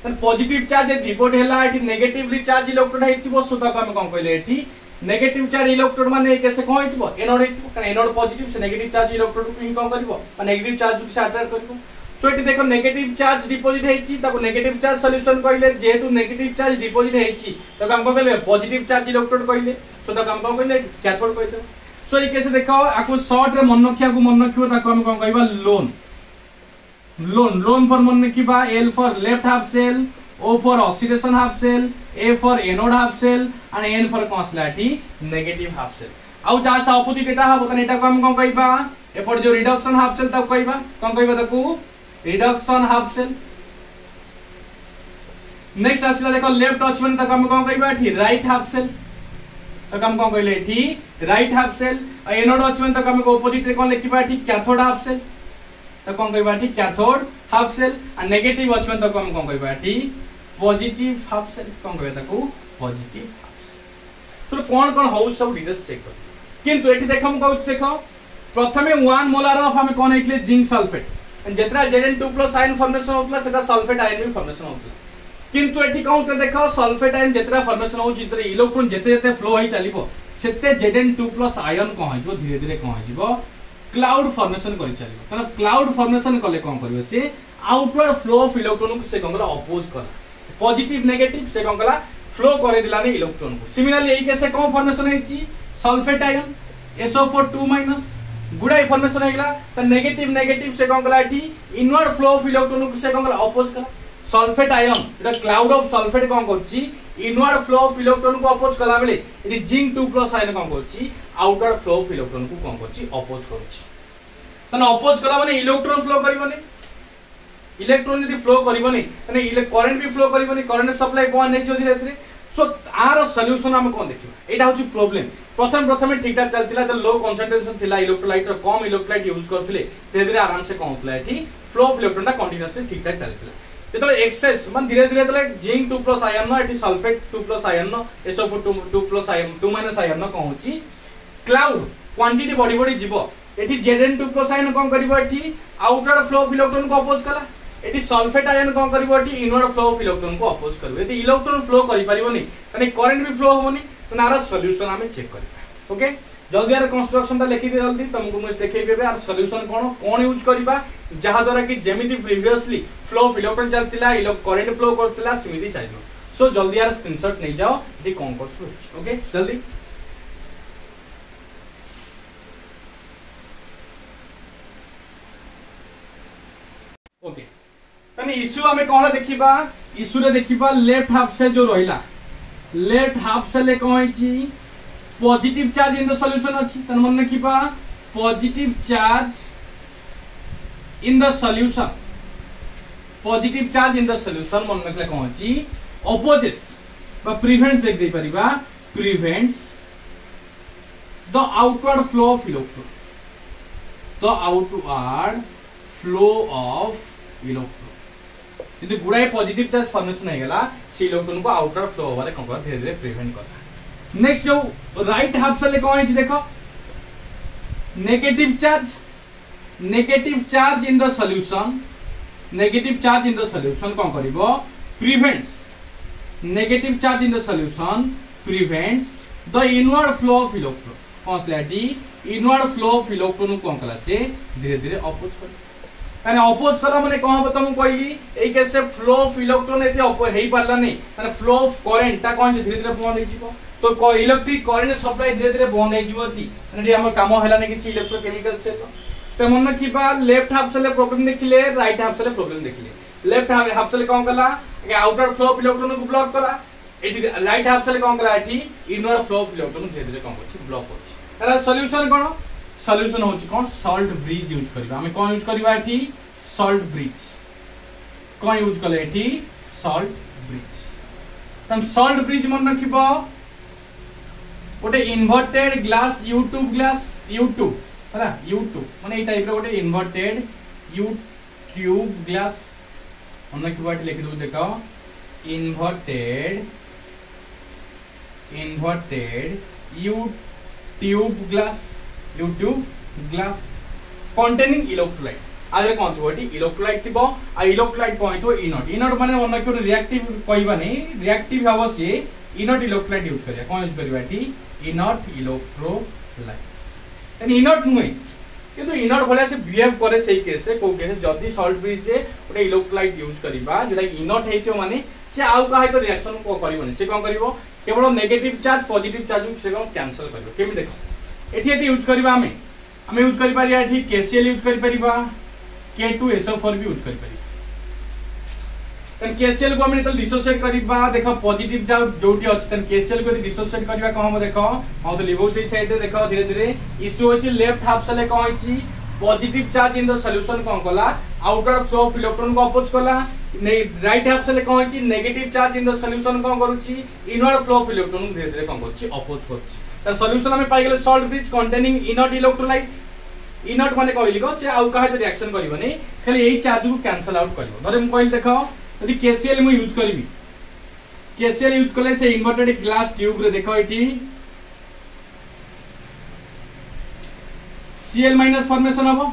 [SPEAKER 1] तन पॉजिटिव चार्ज डिपॉजिट हैला एठी नेगेटिवली चार्ज इलेक्ट्रोड हेतिबो सो ताको हम कोन कहले एठी नेगेटिव चार्ज इलेक्ट्रोड माने कैसे कोन हेतिबो एनोड हेतिबो कारण एनोड पॉजिटिव से नेगेटिव चार्ज इलेक्ट्रोड को ही कोन करबो और नेगेटिव चार्ज से अट्रैक्ट करबो सो एठी देखो नेगेटिव चार्ज डिपॉजिट हेछि ताको नेगेटिव चार्ज सॉल्यूशन कहले जेहेतु नेगेटिव चार्ज डिपॉजिट हेछि तो हम कहले पॉजिटिव चार्ज इलेक्ट्रोड कहले सो ताको हम कहले कैथोड कहले सो ये कैसे देखो आको शॉर्ट रे मन रखियो ताको हम कोन कहबा लोन फॉर मन रखिबा L for left half cell O for oxidation half cell A for anode half cell and N for कॉन्सलाटी नेगेटिव हाफ सेल आउ जाता ऑपोजिट एटा हबो तने एटा को हम कोन कहबा एपर जो रिडक्शन हाफ सेल ताको कहबा कोन कहबा ताको रिडक्शन हाफ सेल नेक्स्ट आसला देखो लेफ्ट टचमेंट ताको हम कोन कहबा एठी राइट हाफ सेल तो हम कोन कहले एठी राइट हाफ सेल आ एनोड टचमेंट ताको हम ऑपोजिट रे कोन लिखिबा एठी कैथोड हाफ सेल तो कोन कहबा एठी कैथोड हाफ सेल आ नेगेटिव टचमेंट ताको हम कोन कहबा एठी पॉजिटिव हाफ सेल कोन कहबा ताको पॉजिटिव हाफ सेल तो कोन हो सब डिटेल्स चेक कर किंतु एठी देखम कहू देखो प्रथमे 1 मोलार ऑफ हम कोन हेतले जिंक सल्फेट जेतरा Zn2+ आयन फॉर्मेशन होतला सेटा सल्फेट आयन भी फॉर्मेशन होतला किंतु एठी कौन ते देखो सल्फेट आयन जेतरा फॉर्मेशन हो जितरे इलेक्ट्रॉन जेते जेते फ्लो होई चलीबो सेते Zn2+ आयन कोन हो धीरे धीरे कोन हो क्लाउड फॉर्मेशन करि चलीबो तने क्लाउड फॉर्मेशन कले कोन करबे से आउटवर्ड फ्लो ऑफ इलेक्ट्रॉन को से कोन अपोज करा पॉजिटिव नेगेटिव से कोन कला फ्लो करे दिलानी इलेक्ट्रॉन को सिमिलरली एई केसे कोन फॉर्मेशन हेची सल्फेट आयन SO4 गुडा फॉर्मेशन हेगला त नेगेटिव नेगेटिव से कोन कला एठी इनवर्ड फ्लो ऑफ इलेक्ट्रॉन को से कोन कला अपोज करा sulphate ion Etah cloud of sulphate कोन करची इनवर्ड फ्लो ऑफ इलेक्ट्रॉन को अपोज कला बेले एटी Zn2+ आयन कोन करची आउटवर्ड फ्लो ऑफ इलेक्ट्रॉन को कोन करची अपोज करची तने अपोज कला माने इलेक्ट्रॉन फ्लो करिवनी इलेक्ट्रॉन यदि फ्लो करिवनी तने करंट भी फ्लो करिवनी करंट सप्लाई कोन नै धीरे धीरे सो आर सॉल्यूशन हम कोन देखिबा एटा होची प्रॉब्लम प्रथम ठीक ठाक चलतिला त लो कंसंट्रेशन थिला इलेक्ट्रोलाइट रो कम इलेक्ट्रोलाइट यूज करथिले धीरे धीरे आराम से कोन होतला एठी फ्लो ऑफ इलेक्ट्रॉन ता कंटीन्यूअसली ठीक ठाक चलतिला जेतले एक्सेस मन धीरे धीरे तले Zn2+ आयन न एठी सल्फेट 2+ आयन न SO4 आयन 2- आयन न कोन होची क्लाउड क्वांटिटी बॉडी बॉडी जीवो एठी Zn2+ आयन कोन करबो एठी आउटवर्ड फ्लो ऑफ इलेक्ट्रॉन को अपोज कला एटी सल्फेट आयन कोन करबो eighty inward flow of electron को अपोज करबो एटी इलेक्ट्रॉन फ्लो करि परिबोनी माने करंट भी फ्लो होबोनी त नारा सॉल्यूशन हमें चेक करबा ओके जल्दी यार कंस्ट्रक्शन ता लिखि दे जल्दी तुमको मैं देखेबे यार सॉल्यूशन कोन यूज करबा जहा द्वारा कि जेमिति प्रीवियसली फ्लो ऑफ इलेक्ट्रॉन चलतिला करंट फ्लो करतिला सिमिति चाहिबो सो जल्दी यार स्क्रीनशॉट नै जाओ एटी कोन करछो ओके जल्दी ओके तने इश्यू हमें कोन देखिबा इश्यू रे देखिबा लेफ्ट हाफ से जो रहिला लेफ्ट हाफ से ले कोइची positive charge in the solution अछि तन मन रखिबा positive charge in the solution positive charge in the solution मन रखले कोन अछि अपोजेस बा प्रिवेंट्स देख दे परिबा prevents the outward flow of electron the outward flow of electron यदि गुडाई पॉजिटिव चार्ज फॉर्मेशन हे गेला से इलेक्ट्रॉन को आउटवर्ड फ्लो होबारे कोन धीरे धीरे प्रिवेंट करता नेक्स्ट जो राइट हाफ से ले कोन है देखो negative charge in the solution negative charge in the solution कोन करिवो prevents negative charge in the solution prevents the inward flow of electron कोन स्लाइडी इनवर्ड फ्लो ऑफ इलेक्ट्रॉन कोन कला से धीरे धीरे अपोज कर माने अपोज करा माने कोन हम तुम कहली एई केस से फ्लो ऑफ इलेक्ट्रॉन एते हेई पारला नै माने फ्लो ऑफ करंट ता कोन धीरे धीरे बंद हे जिवो तो इलेक्ट्रिक करंट सप्लाई धीरे धीरे बंद हे जिवो ती माने हम काम हैला नै कि इलेक्ट्रोकेमिकल से तो मन किबा लेफ्ट हाफ से ले प्रॉब्लम देखिले राइट हाफ से ले प्रॉब्लम देखिले लेफ्ट हाफ से ले कोन कला कि आउटर फ्लो ऑफ इलेक्ट्रॉन को ब्लॉक करा एटी राइट हाफ से ले कोन करा eighty inward flow of electron धीरे धीरे कोन करछि ब्लॉक करछि एला सॉल्यूशन कोन सॉल्यूशन होछि कोन सॉल्ट ब्रिज यूज करबा हम कोन यूज करबा एटी सॉल्ट ब्रिज कोन यूज करले एटी सॉल्ट ब्रिज तन सॉल्ट ब्रिज मन रखिबो गोटे inverted glass YouTube glass YouTube हला यूट्यूब माने ए टाइप रे गोटे इन्वर्टेड यूट्यूब ग्लास हमने की बात लिख दो देखो inverted YouTube glass containing electrolyte आले कोन थो एटी इलेक्ट्रोलाइट थिबो आ इलेक्ट्रोलाइट कोन थो इनर्ट माने मन को रिएक्टिव कहबा नै रिएक्टिव हबो से इनर्ट इलेक्ट्रोलाइट यूज करिया कोन यूज करबा एटी इनर्ट इलेक्ट्रोलाइट इनर्ट नुई किंतु इनर्ट भले से बिहेव करे सही केस से को केस जदी सॉल्ट ब्रिज जे ओटे इलेक्ट्रोलाइट यूज करबा जेटा इनर्ट हेतियो माने से आउ का हेतो रिएक्शन को करबोनी से कोन करबो केवल नेगेटिव चार्ज पॉजिटिव चार्ज से कोन कैंसिल करबो केमि देखो एठी एती यूज करबा हमें यूज करि पारिया एठी KCl यूज करि परिबा K2SO4 भी यूज करि परिबा तन KCl को हम तो डिसोसिएट करबा देखो पॉजिटिव चार्ज जोटी अछि तन KCl को डिसोसिएट करबा को हम देखो हम तो लिबोसिटी साइड रे देखो धीरे धीरे इशू होछि लेफ्ट हाफ से ले कोन होछि positive charge in the solution कोन कला आउटर फ्लो ऑफ इलेक्ट्रॉन को अपोज कला राइट हाफ से ले कोन होछि negative charge in the solution कोन करूछि इनवर्ड फ्लो ऑफ इलेक्ट्रॉन धीरे धीरे कोन करूछि अपोज करूछि त सॉल्यूशन हमें पाइ गेले salt bridge containing inert electrolyte inert माने कहली को से आउ काहे रिएक्शन करबनी खाली एई चार्ज को कैंसिल आउट करबो धरे हम कहली देखो यदि KCl मु यूज करबी KCl यूज करले से इन्वर्टेड ग्लास ट्यूब रे देखो एटी Cl- फॉर्मेशन हबो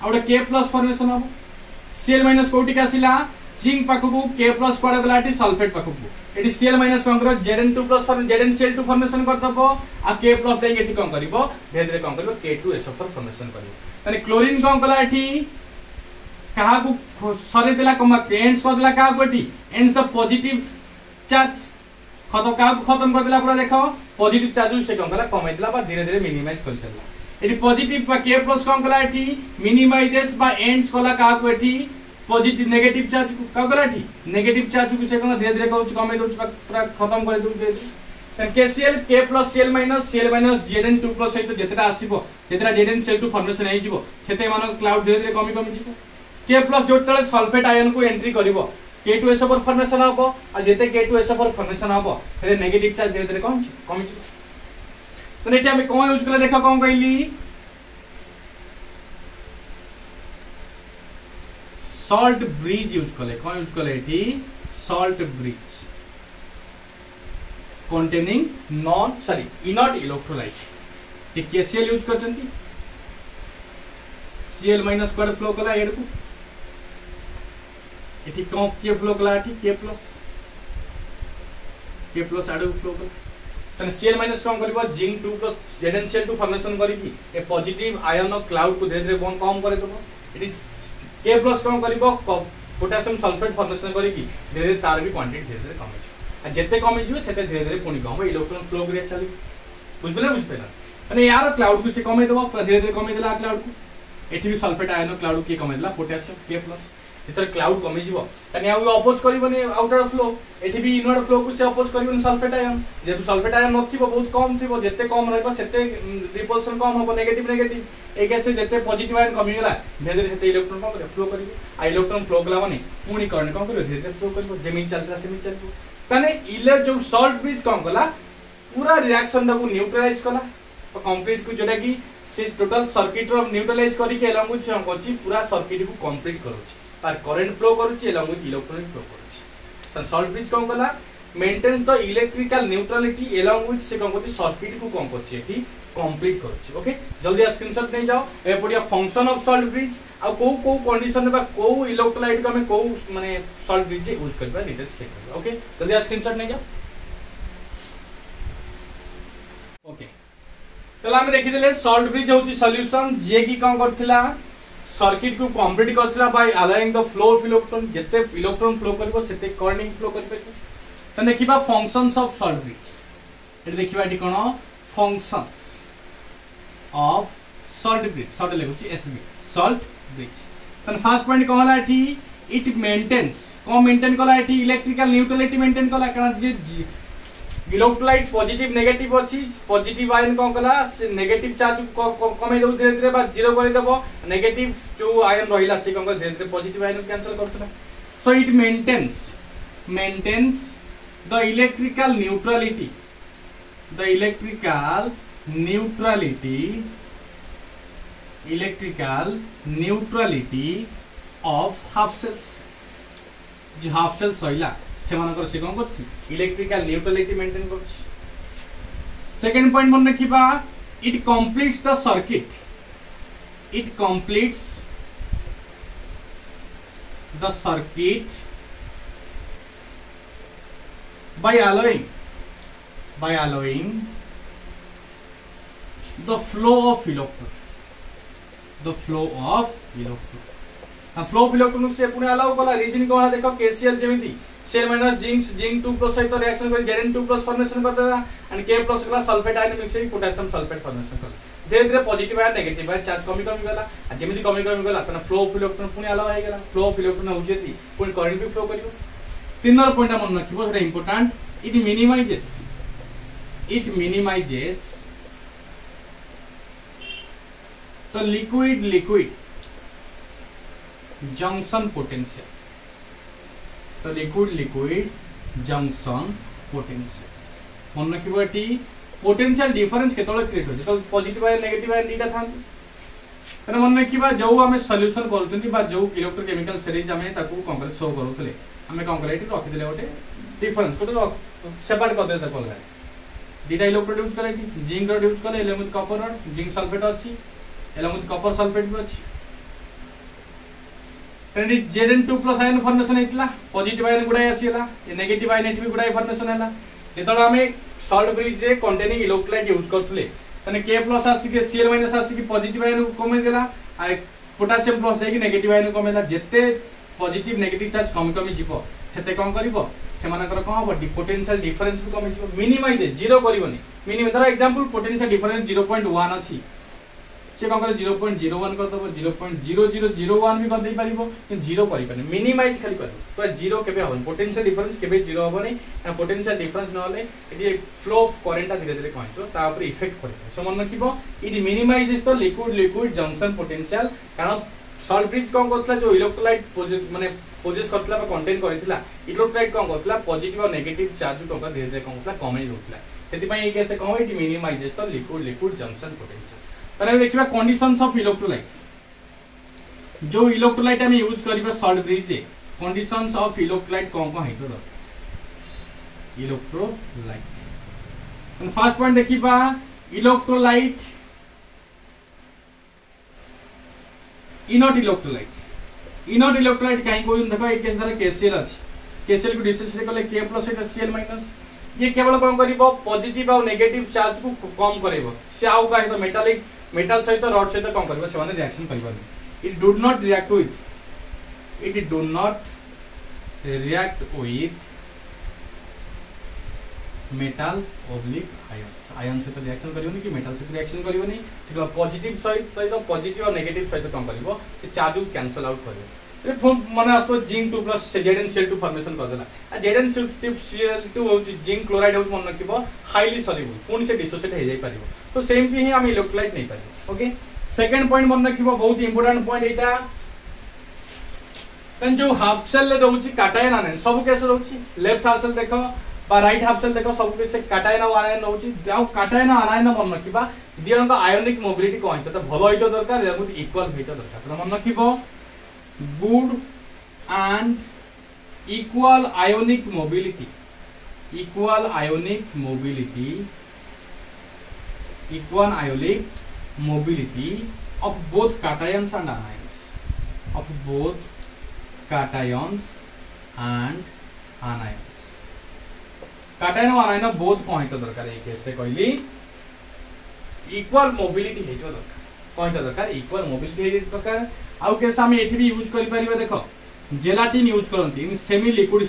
[SPEAKER 1] आउडे K+ फॉर्मेशन हबो Cl- कोटी कासिला जिंक पाखकू K प्लस कोड गला एटी सल्फेट पाखकू एटी Cl माइनस कोन करो Zn2+ फॉर्म ZnCl2 फॉर्मेशन कर दबो आ K प्लस दे एटी कोन करिवो धीरे धीरे कोन करिवो K2SO4 फॉर्मेशन करिवो तने क्लोरीन कोन गला एटी कहा को सरे देला कमा एंड्स कर देला कहा को eighty ends the positive charge खत्म कहा को खत्म कर देला पूरा देखो पॉजिटिव चार्ज से कोन गला कमाई देला बा धीरे धीरे मिनिमाइज कर चलला एटी पॉजिटिव बा K प्लस कोन गला एटी मिनिमाइजेस बा एंड्स कला कहा को एटी पॉजिटिव नेगेटिव चार्ज का गला एटी नेगेटिव चार्ज को से कोन धीरे धीरे कहू कमाई दउ पूरा खत्म कर दउ दे KCl K plus Cl minus Zn2+ सहित जेतरा आसीबो जेतरा ZnCl2 फॉर्मेशन हे जिवो सेते मान क्लाउड धीरे धीरे कमी कमी जिवो K प्लस जोतले सल्फेट आयन को एंट्री करिवो K2SO4 फॉर्मेशन हबो आ जेते K2SO4 फॉर्मेशन हबो से नेगेटिव चार्ज धीरे धीरे कम कमी जिवो तो एटा हम कोन यूज करले देखा कोन कहली सॉल्ट ब्रिज यूज करले कोन यूज करले एठी salt bridge containing inert electrolyte ये KCl यूज करचंती Cl माइनस कोड फ्लो कला एड को एठी कम के फ्लो कला एठी K प्लस आडू फ्लो कला तने Cl माइनस कम करबो Zn2+ ZnCl2 फॉर्मेशन करिकी ए पॉजिटिव आयन ऑफ क्लाउड को धीरे धीरे बन कम करे दबो एठी K प्लस कम करबो पोटेशियम सल्फेट फॉर्मेशन करिकी धीरे धीरे तार भी क्वांटिटी धीरे धीरे कम जेते कम जिवो सेते धीरे धीरे पुनी कम इलेक्ट्रॉन फ्लो करे चली बुझबेला माने यार क्लाउड को से कमे देबो धीरे धीरे कमे देला क्लाउड को एठी भी सल्फेट आयन क्लाउड के कमे देला पोटेशियम K प्लस जेतर क्लाउड कमे जिवो तने आ अपोज करबोनी आउटर फ्लो एठी भी इनवर्ड फ्लो को से अपोज करबोनी सल्फेट आयन जेतु सल्फेट आयन नथिबो बहुत कम थिबो जेते कम रहबो सेते रिपल्सन कम होबो नेगेटिव नेगेटिव एक ऐसे जेते पॉजिटिव आयन कमी गेला धीरे धीरे सेते इलेक्ट्रॉन कम फ्लो करिवो आ इलेक्ट्रॉन फ्लो गला माने पुनी करने कम करिवो धीरे धीरे फ्लो करिवो जेमिन चलता सेमिन चलबो तने इले जो सॉल्ट ब्रिज कम कला पूरा रिएक्शन को न्यूट्रलाइज कला तो कंप्लीट को जोटा कि से टोटल सर्किट रो न्यूट्रलाइज करी के एलॉन्ग विथ कोची पूरा सर्किट को कंप्लीट करूची पर करंट फ्लो करूची एलॉन्ग विथ इलेक्ट्रॉनिक फ्लो करूची सन सॉल्ट ब्रिज कम कला maintains the electrical neutrality along with से कम कोची सर्किट को कम करची एठी कंप्लीट करूची ओके जल्दी आ स्क्रीनशॉट नै जाओ ए पडिया फंक्शन ऑफ सॉल्ट ब्रिज आ को कंडीशन बा को इलेक्ट्रोलाइट को हमें को माने सॉल्ट ब्रिज यूज करबा डिटेल्स चेक करबा ओके जल्दी आ स्क्रीनशॉट नै जाओ ओके तला हम देखि देले सॉल्ट ब्रिज होची सॉल्यूशन जे की काम करथिला सर्किट को कंप्लीट करथिला by allowing the flow of electron जते इलेक्ट्रॉन फ्लो करबो सेते करंट फ्लो करबे त देखिबा फंक्शंस ऑफ सॉल्ट ब्रिज एटी देखिबा एटी कोन functions of salt bridge salt लेगुची SB salt bridge तन फर्स्ट पॉइंट कहला एठी इट मेंटेन्स को मेंटेन कला एठी इलेक्ट्रिकल न्यूट्रलिटी मेंटेन कला कारण जे इलेक्ट्रोलाइट पॉजिटिव नेगेटिव अछि पॉजिटिव आयन को कला से नेगेटिव चार्ज कमे दउ धीरे धीरे बा जीरो कर देबो नेगेटिव जो आयन रहिला से को धीरे धीरे पॉजिटिव आयन कैंसिल करतला so it maintains the electrical neutrality of half cells जो हाफ सेल्स होइला से मानकर से कोन करछि इलेक्ट्रिकल न्यूट्रलिटी मेंटेन करछि सेकंड पॉइंट मन रखिबा it completes the circuit by allowing the flow of electron flow of electron से पुणे अलाउ कला रीजन को देखो KCl जेमिति Cl माइनस जिंक 2+ सहित रिएक्शन कर Zn2+ फॉर्मेशन कर देला एंड K+ कला सल्फेट आयन मिक्स होई पोटेशियम सल्फेट फॉर्मेशन कर धीरे धीरे positive ion negative ion charge कमी गला जेमिति कमी गला तना फ्लो ऑफ इलेक्ट्रॉन पुणे अलाउ हो गेला फ्लो ऑफ इलेक्ट्रॉन होजेति पुणे करंट भी फ्लो करिवो तीन नंबर पॉइंट मन रखिबो सेटा important it minimises to liquid junction potential to liquid junction potential मन रखिबो एटी पोटेंशियल डिफरेंस केतले क्रिएट हो तो पॉजिटिव आयन नेगेटिव आयन दीटा थांती तने मन रखिबा जो हमें सॉल्यूशन करचंती बा जो इलेक्ट्रोकेमिकल सीरीज हमें ताकू कंप्लीट शो करूतले हमें कौन करे रखी देले गोटे डिफरेंस को सेपरेट कर देते अलग दीटा इलेक्ट्रोड यूज करे जिंक रड यूज करे along with copper rod zinc sulphate अछि एलॉन्ग विथ कॉपर सल्फेट भी अछि Zn2 प्लस आयन फॉर्मेशन हेतला पॉजिटिव आयन गुडा आसीला नेगेटिव आयन एटि भी गुडा फॉर्मेशन हैला जेतला हमें सॉल्ट ब्रिज जे कंटेनिंग इलेक्ट्रोलाइट यूज करथले तने K प्लस आसी के Cl माइनस आसी के पॉजिटिव आयन कमे देला आ पोटेशियम प्लस दे कि नेगेटिव आयन कमेला जेते पॉजिटिव नेगेटिव चार्ज कम कमी जीवो सेते कोन करिवो सेमानकर कोन हो पोटेंशियल डिफरेंस भी कमी जीवो मिनिमाइज जीरो करिवोनी minimum for example potential difference 0.1 अछि से कोन करे 0.01 कर दबो 0.0001 भी कर दे परिबो कि जीरो करि पाने मिनिमाइज खाली कर पूरा जीरो केबे होबन पोटेंशियल डिफरेंस केबे जीरो होबनी ना पोटेंशियल डिफरेंस न होले एटी फ्लो ऑफ करंट धीरे धीरे कहतो ता ऊपर इफेक्ट पड़े सो मन रखिबो it minimise this the liquid junction potential कारण सॉल्ट ब्रिज कोन करतला जो इलेक्ट्रोलाइट माने पोजेस करतला बा कंटेन करथिला इलेक्ट्रोलाइट कोन करतला पॉजिटिव और नेगेटिव चार्ज टोका धीरे धीरे कोन करतला कमे होतला सेति पई ए केसे कहबो it minimise this the liquid junction potential तने देखिबा कंडीशंस ऑफ इलेक्ट्रोलाइट जो इलेक्ट्रोलाइट हम यूज करबा सॉल्ट ब्रिज जे कंडीशंस ऑफ इलेक्ट्रोलाइट कोन कोन हेतो the electrolyte and first point देखिबा इलेक्ट्रोलाइट इनॉट इलेक्ट्रोलाइट काई को देखो एक केस द्वारा KCl अछि KCl को डिस्टेंस रे कले K plus iota Cl minus ये केवल कोन करिवो पॉजिटिव और नेगेटिव चार्ज को कम करिवो से आउ का तो मेटल सहित रॉड सहित कोन करिवो से माने रिएक्शन करिवो it do not react with metal ऑब्लिक आयन सहित रिएक्शन करिवोनी कि मेटल सहित रिएक्शन करिवोनी से पॉजिटिव सहित पॉजिटिव और नेगेटिव सहित कोन करिवो से चार्ज को कैंसिल आउट करिवो माने आसो जिंक 2 प्लस Zn फॉर्मेशन कर देला Zn हो जिंक क्लोराइड हो मन रखिबो हाईली सॉल्युबल पुनी से डिसोसिएट हो जाई परिबो तो सेम ही हम इलेक्ट्रोलाइट नहीं पारिबो ओके सेकंड पॉइंट मन रखिबो बहुत इंपोर्टेंट पॉइंट एटा तन जो हाफ सेल ले रहउची काटायन आयन सब कैसे रहउची लेफ्ट हाफ सेल देखो बा राइट हाफ सेल देखो सब कैसे काटायन आयन रहउची जाउ काटायन आयन मन रखिबा दियन का आयोनिक मोबिलिटी कोन तो भलो होइतो दरकार या इक्वल होइतो दरकार तो मन रखिबो good and equal ionic mobility of both cations and anions cation और anion both को हेतो दरकार ए केस रे कहली इक्वल मोबिलिटी हेतो दरकार कहतो दरकार इक्वल मोबिलिटी हेतो दरकार आउ केस हम एठी भी यूज करि परिबे देखो जेलाटिन यूज करंती in semi liquid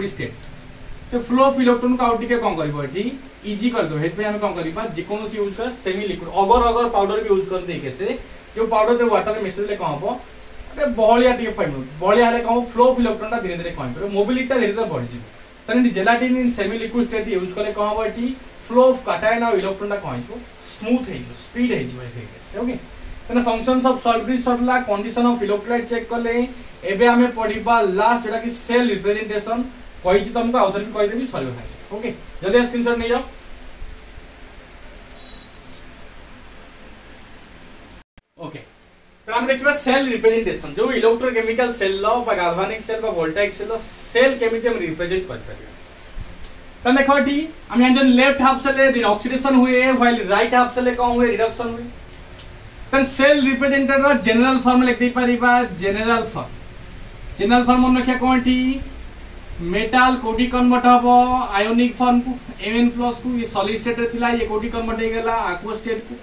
[SPEAKER 1] state to flow of electron का आउट के कोन करबो एठी इजी कर दो हेत पे हम कोन करबा जे कोनो सी यूज कर सेमी लिक्विड अगर पाउडर भी यूज कर दे केसे जो पाउडर जे वाटर मिक्स ले कोन हबो अरे बहलिया टिके फाइनो बहलिया हले कोन फ्लो ऑफ इलेक्ट्रॉन ता धीरे धीरे कोन करो मोबिलिटी ता धीरे धीरे बढ़ि जिवो तने जेलाटिन इन सेमी लिक्विड स्टेट यूज करले कोन हबो एठी फ्लो ऑफ कैटायन और इलेक्ट्रॉन ता कोन हो स्मूथ है स्पीड है जो ओके तने फंक्शंस ऑफ सॉल्ट ब्रिज सरला कंडीशन ऑफ इलेक्ट्रोलाइट चेक करले एबे हमें पढिबा लास्ट जेटा कि सेल रिप्रेजेंटेशन कहि छी तुमको आउथर भी कहि देबी सॉल्व है ओके जल्दी स्क्रीनशॉट ले जाओ ओके तो हम देखिबा सेल रिप्रेजेंटेशन जो इलेक्ट्रोकेमिकल सेल लो बा गाल्वानिक सेल बा वोल्टाइक सेल लो सेल केमिति हम रिप्रेजेंट कर परिबा तो देखो टी हम यहां लेफ्ट हाफ सेल ऑक्सीडेशन हुए व्हाइल राइट हाफ सेल कौन हुए रिडक्शन हुए तो सेल रिप्रेजेंटेड रो जनरल फॉर्म लिख दे परिबा जनरल फॉर्म मन रखिया कोन टी मेटल कोडी कन्वर्ट हबो आयोनिक फॉर्म को Mn+ को ये सॉलिड स्टेट रे थिला ये कोडी कन्वर्ट हे गेला एक्वा स्टेट को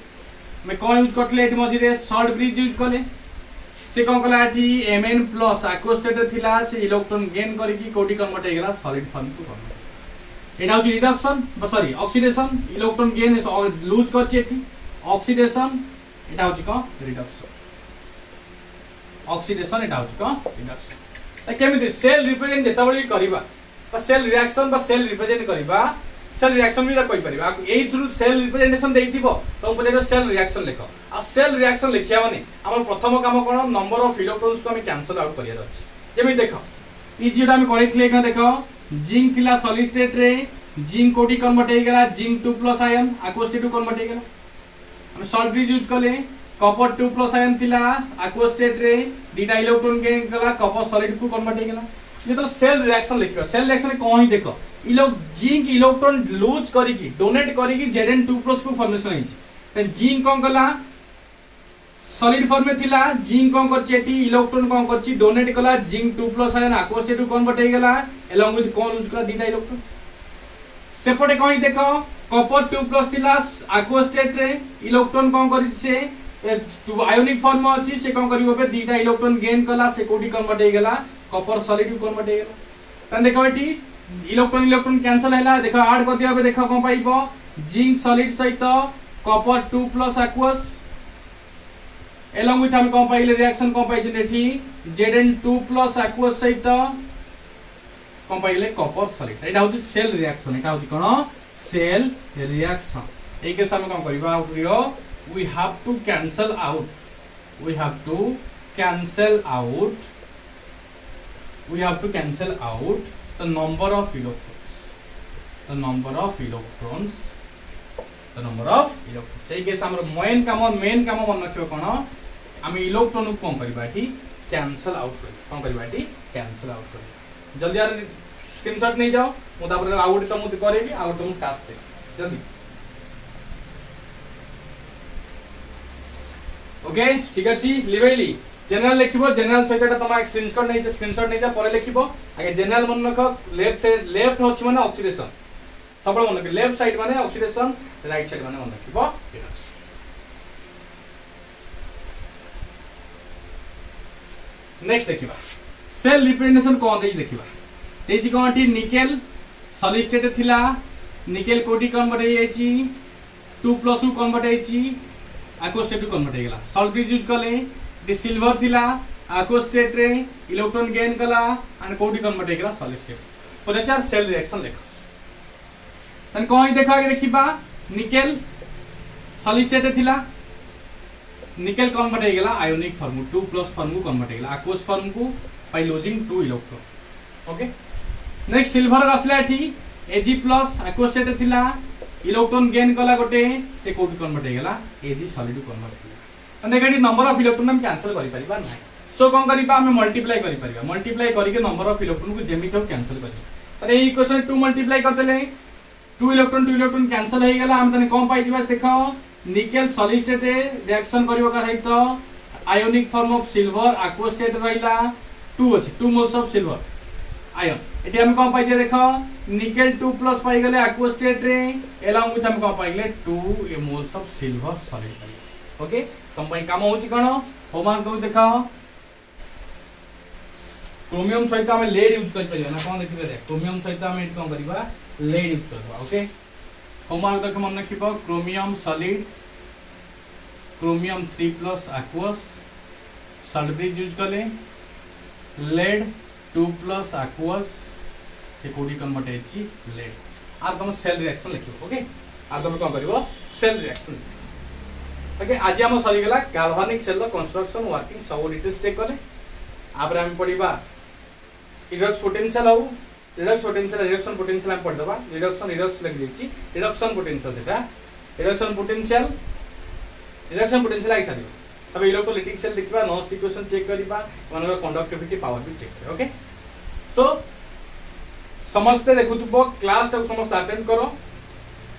[SPEAKER 1] मैं कोन यूज करतले एटी मझी रे सॉल्ट ब्रिज यूज करले से कोन कला टी Mn+ एक्वा स्टेट रे थिला से इलेक्ट्रॉन गेन करिकी कोडी कन्वर्ट हे गेला सॉलिड फॉर्म को कन्वर्ट एटा होची reduction sorry oxidation electron gain lose करछि एठी ऑक्सीडेशन एटा होची को रिडक्शन ऑक्सीडेशन एटा होची को रिडक्शन त केमिति सेल रिप्रेजेंट जेता बळी करबा बा सेल रिएक्शन बा सेल रिप्रेजेंट करबा सेल रिएक्शन भी कहि परिबा एई थ्रू सेल रिप्रेजेंटेशन देइथिबो तो पहिले सेल रिएक्शन लिखो आ सेल रिएक्शन लिखिया माने हमर प्रथम काम कोन नंबर ऑफ इलेक्ट्रॉन्स को हम कैंसिल आउट करिया अछि जेमि देखो इजीटा हम करैथले एकना देखो जिंक थिला सॉलिड स्टेट रे जिंक कोडी कन्वर्ट हे गेला zinc 2+ ion aqua state to convert हे गेला हम सॉल्ट ब्रिज यूज करले कॉपर 2+ आयन थिला एक्वा स्टेट रे दीटा इलेक्ट्रॉन गेन कला कॉपर सॉलिड को कन्वर्ट हे गेला ये तो सेल रिएक्शन लिखियो सेल रिएक्शन में कोन ही देखो जिंक इलेक्ट्रॉन लूज करिकी डोनेट करिकी Zn2+ को फॉर्मेशन हिची त जिंक कोन कला सॉलिड फॉर्म में थिला जिंक कोन करछि एटी इलेक्ट्रॉन कोन करछि डोनेट कला zinc 2+ ion aqueous state convert हे गेला along with कोन यूज कला दीटा इलेक्ट्रॉन सेपटे कहि देखो कॉपर 2+ थिला aqueous state रे इलेक्ट्रॉन कोन करि से आयोनिक फॉर्म में अछि से कोन करिवो बे दीटा इलेक्ट्रॉन गेन कला से कोडी कन्वर्ट हे गेला कॉपर सॉलिड कन्वर्ट हे गेला तन देखो एटी इलेक्ट्रॉन कैंसिल हैला देखो ऐड कर दिया बे देखो कोन पाइबो जिंक सॉलिड सहित कॉपर 2+ aqueous along with हम कोन पाइले रिएक्शन कोन पाइ जे एठी Zn2+ aqueous सहित कोन पाइले कॉपर सॉलिड एटा होची सेल रिएक्शन एटा होची कोन सेल रिएक्शन एके सामने कोन करबा प्रियो we have to cancel out we have to cancel out the number of electrons সেই কেস আমরা মেইন কাম মন রাখিব কোন আমি ইলেক্ট্রন को कोन करबा एठी कैंसिल आउट कर कोन करबा एठी कैंसिल आउट कर जल्दी यार स्क्रीनशॉट नहीं जाओ मु तापर आउट तो मु करेबी आउट तो मु टास्क दे जल्दी ओके ठीक अछि लिबैली जनरल लिखिबो जनरल सहित तमा स्क्रीनशॉट नहीं जा परे लिखिबो आगे जनरल मन रख लेफ्ट होछि माने ऑक्सीडेशन सब मन रख लेफ्ट साइड माने ऑक्सीडेशन राइट साइड माने मन रखिबो नेक्स्ट देखिबा सेल रिप्रेजेंटेशन कोन देई देखिबा तेजी कोनटी निकेल सॉलिड स्टेट थिला निकेल कोडी कन्वर्ट हे जाईची 2+ कन्वर्ट हेची aqueous state कन्वर्ट हे गेला सॉल्ट ब्रिज यूज करले दी सिल्वर थिला aqueous state रे इलेक्ट्रॉन गेन कला एंड कोडी कन्वर्ट हे गेला सॉलिड स्टेट पर चार सेल रिएक्शन लेख तन कोइ देखा आगे देखिबा निकेल सॉलिड स्टेट थिला निकेल कन्वर्ट हे गेला आयोनिक फॉर्म 2+ फॉर्म को कन्वर्ट हे गेला aqueous फॉर्म को by losing 2 electron okay next silver असला एठी Ag+ aqueous state थिला इलेक्ट्रॉन गेन कला गोटे से कोडी कन्वर्ट हे गेला Ag सॉलिड कन्वर्ट हे गेला देखा एठी नंबर ऑफ इलेक्ट्रॉन हम कैंसिल करि परिबा नै सो कोन करिबा हम मल्टीप्लाई करि परिबा मल्टीप्लाई करिके नंबर ऑफ इलेक्ट्रॉन को जेमिति हो कैंसिल करिबा अरे ई इक्वेशन 2 मल्टीप्लाई करतेले 2 इलेक्ट्रॉन कैंसिल हे गेला हम तने कोन पाइ जिबा देखो निकेल सॉलिड स्टेट रिएक्शन करिवो का सहित ionic form of silver aqueous state रहिला 2 अछि 2 moles of silver ion eighty हम कोन पाइ जे देखो निकेल 2+ पाइ गेले aqueous state रे along with हम कोन पाइ गेले 2 moles of silver solid okay combine काम होची कोन होमवर्क को देखो क्रोमियम सहित हम लेड यूज कर परिबा ना कोन देखिबे रे क्रोमियम सहित हम एटी कोन करिबा लेड यूज करबा ओके होमवर्क देखो मन रखिबो chromium solid chromium 3+ aqueous salt bridge use करले लेड 2+ aqueous से कोडी कन्वर्ट हेची लेड आ तुम सेल रिएक्शन लिखिबो ओके आ तुम कोन करिवो सेल रिएक्शन ओके आज हम सरी गेला गाल्वानिक सेल रो कंस्ट्रक्शन वर्किंग सब डिटेल्स चेक करले आपर हम पढिबा रिडक्स पोटेंशियल हो रिडक्शन पोटेंशियल हम पढ दबा रिडक्शन लिख देछि रिडक्शन पोटेंशियल सेटा रिडक्शन पोटेंशियल आई सारी तब इलेक्ट्रोलाइटिक सेल देखबा नॉस्ट इक्वेशन चेक करिबा मनर कंडक्टिविटी पावर भी चेक करे ओके सो समस्त देखुतबो क्लास तक समस्त अटेंड करो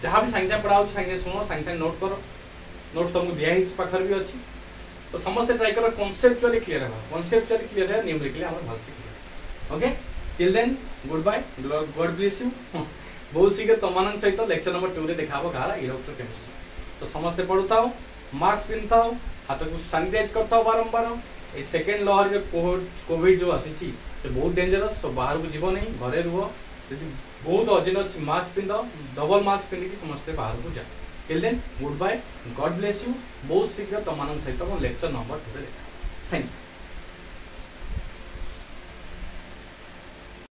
[SPEAKER 1] जहां भी संख्या पढ़ाउ संख्या सुनो संख्या नोट करो नोट्स तुमको दिया हिच पाखर भी अछि तो समस्त ट्राई करो कॉन्सेप्चुअली क्लियर है न्यूमेरिकली हमर भल से clear okay till then goodbye God bless you बहुत शीघ्र तमनन सहित लेक्चर नंबर 2 रे देखाबो काला इलेक्ट्रोकेमिस्ट्री तो समस्त पढुताओ मास्क पिनताओ हाथ को सैनिटाइज करताओ बारंबार ए सेकंड लहर रे कोविड जो आसी से बहुत डेंजरस सो बाहर को जीव नहीं घरे रुह यदि बहुत अर्जेंट अच्छी मास्क पिंध डबल मास्क पिंधिकी समस्ते बाहर को जा till then goodbye God bless you बहुत शीघ्र तमनन सहित लेक्चर नंबर 2 रे देखा थैंक यू।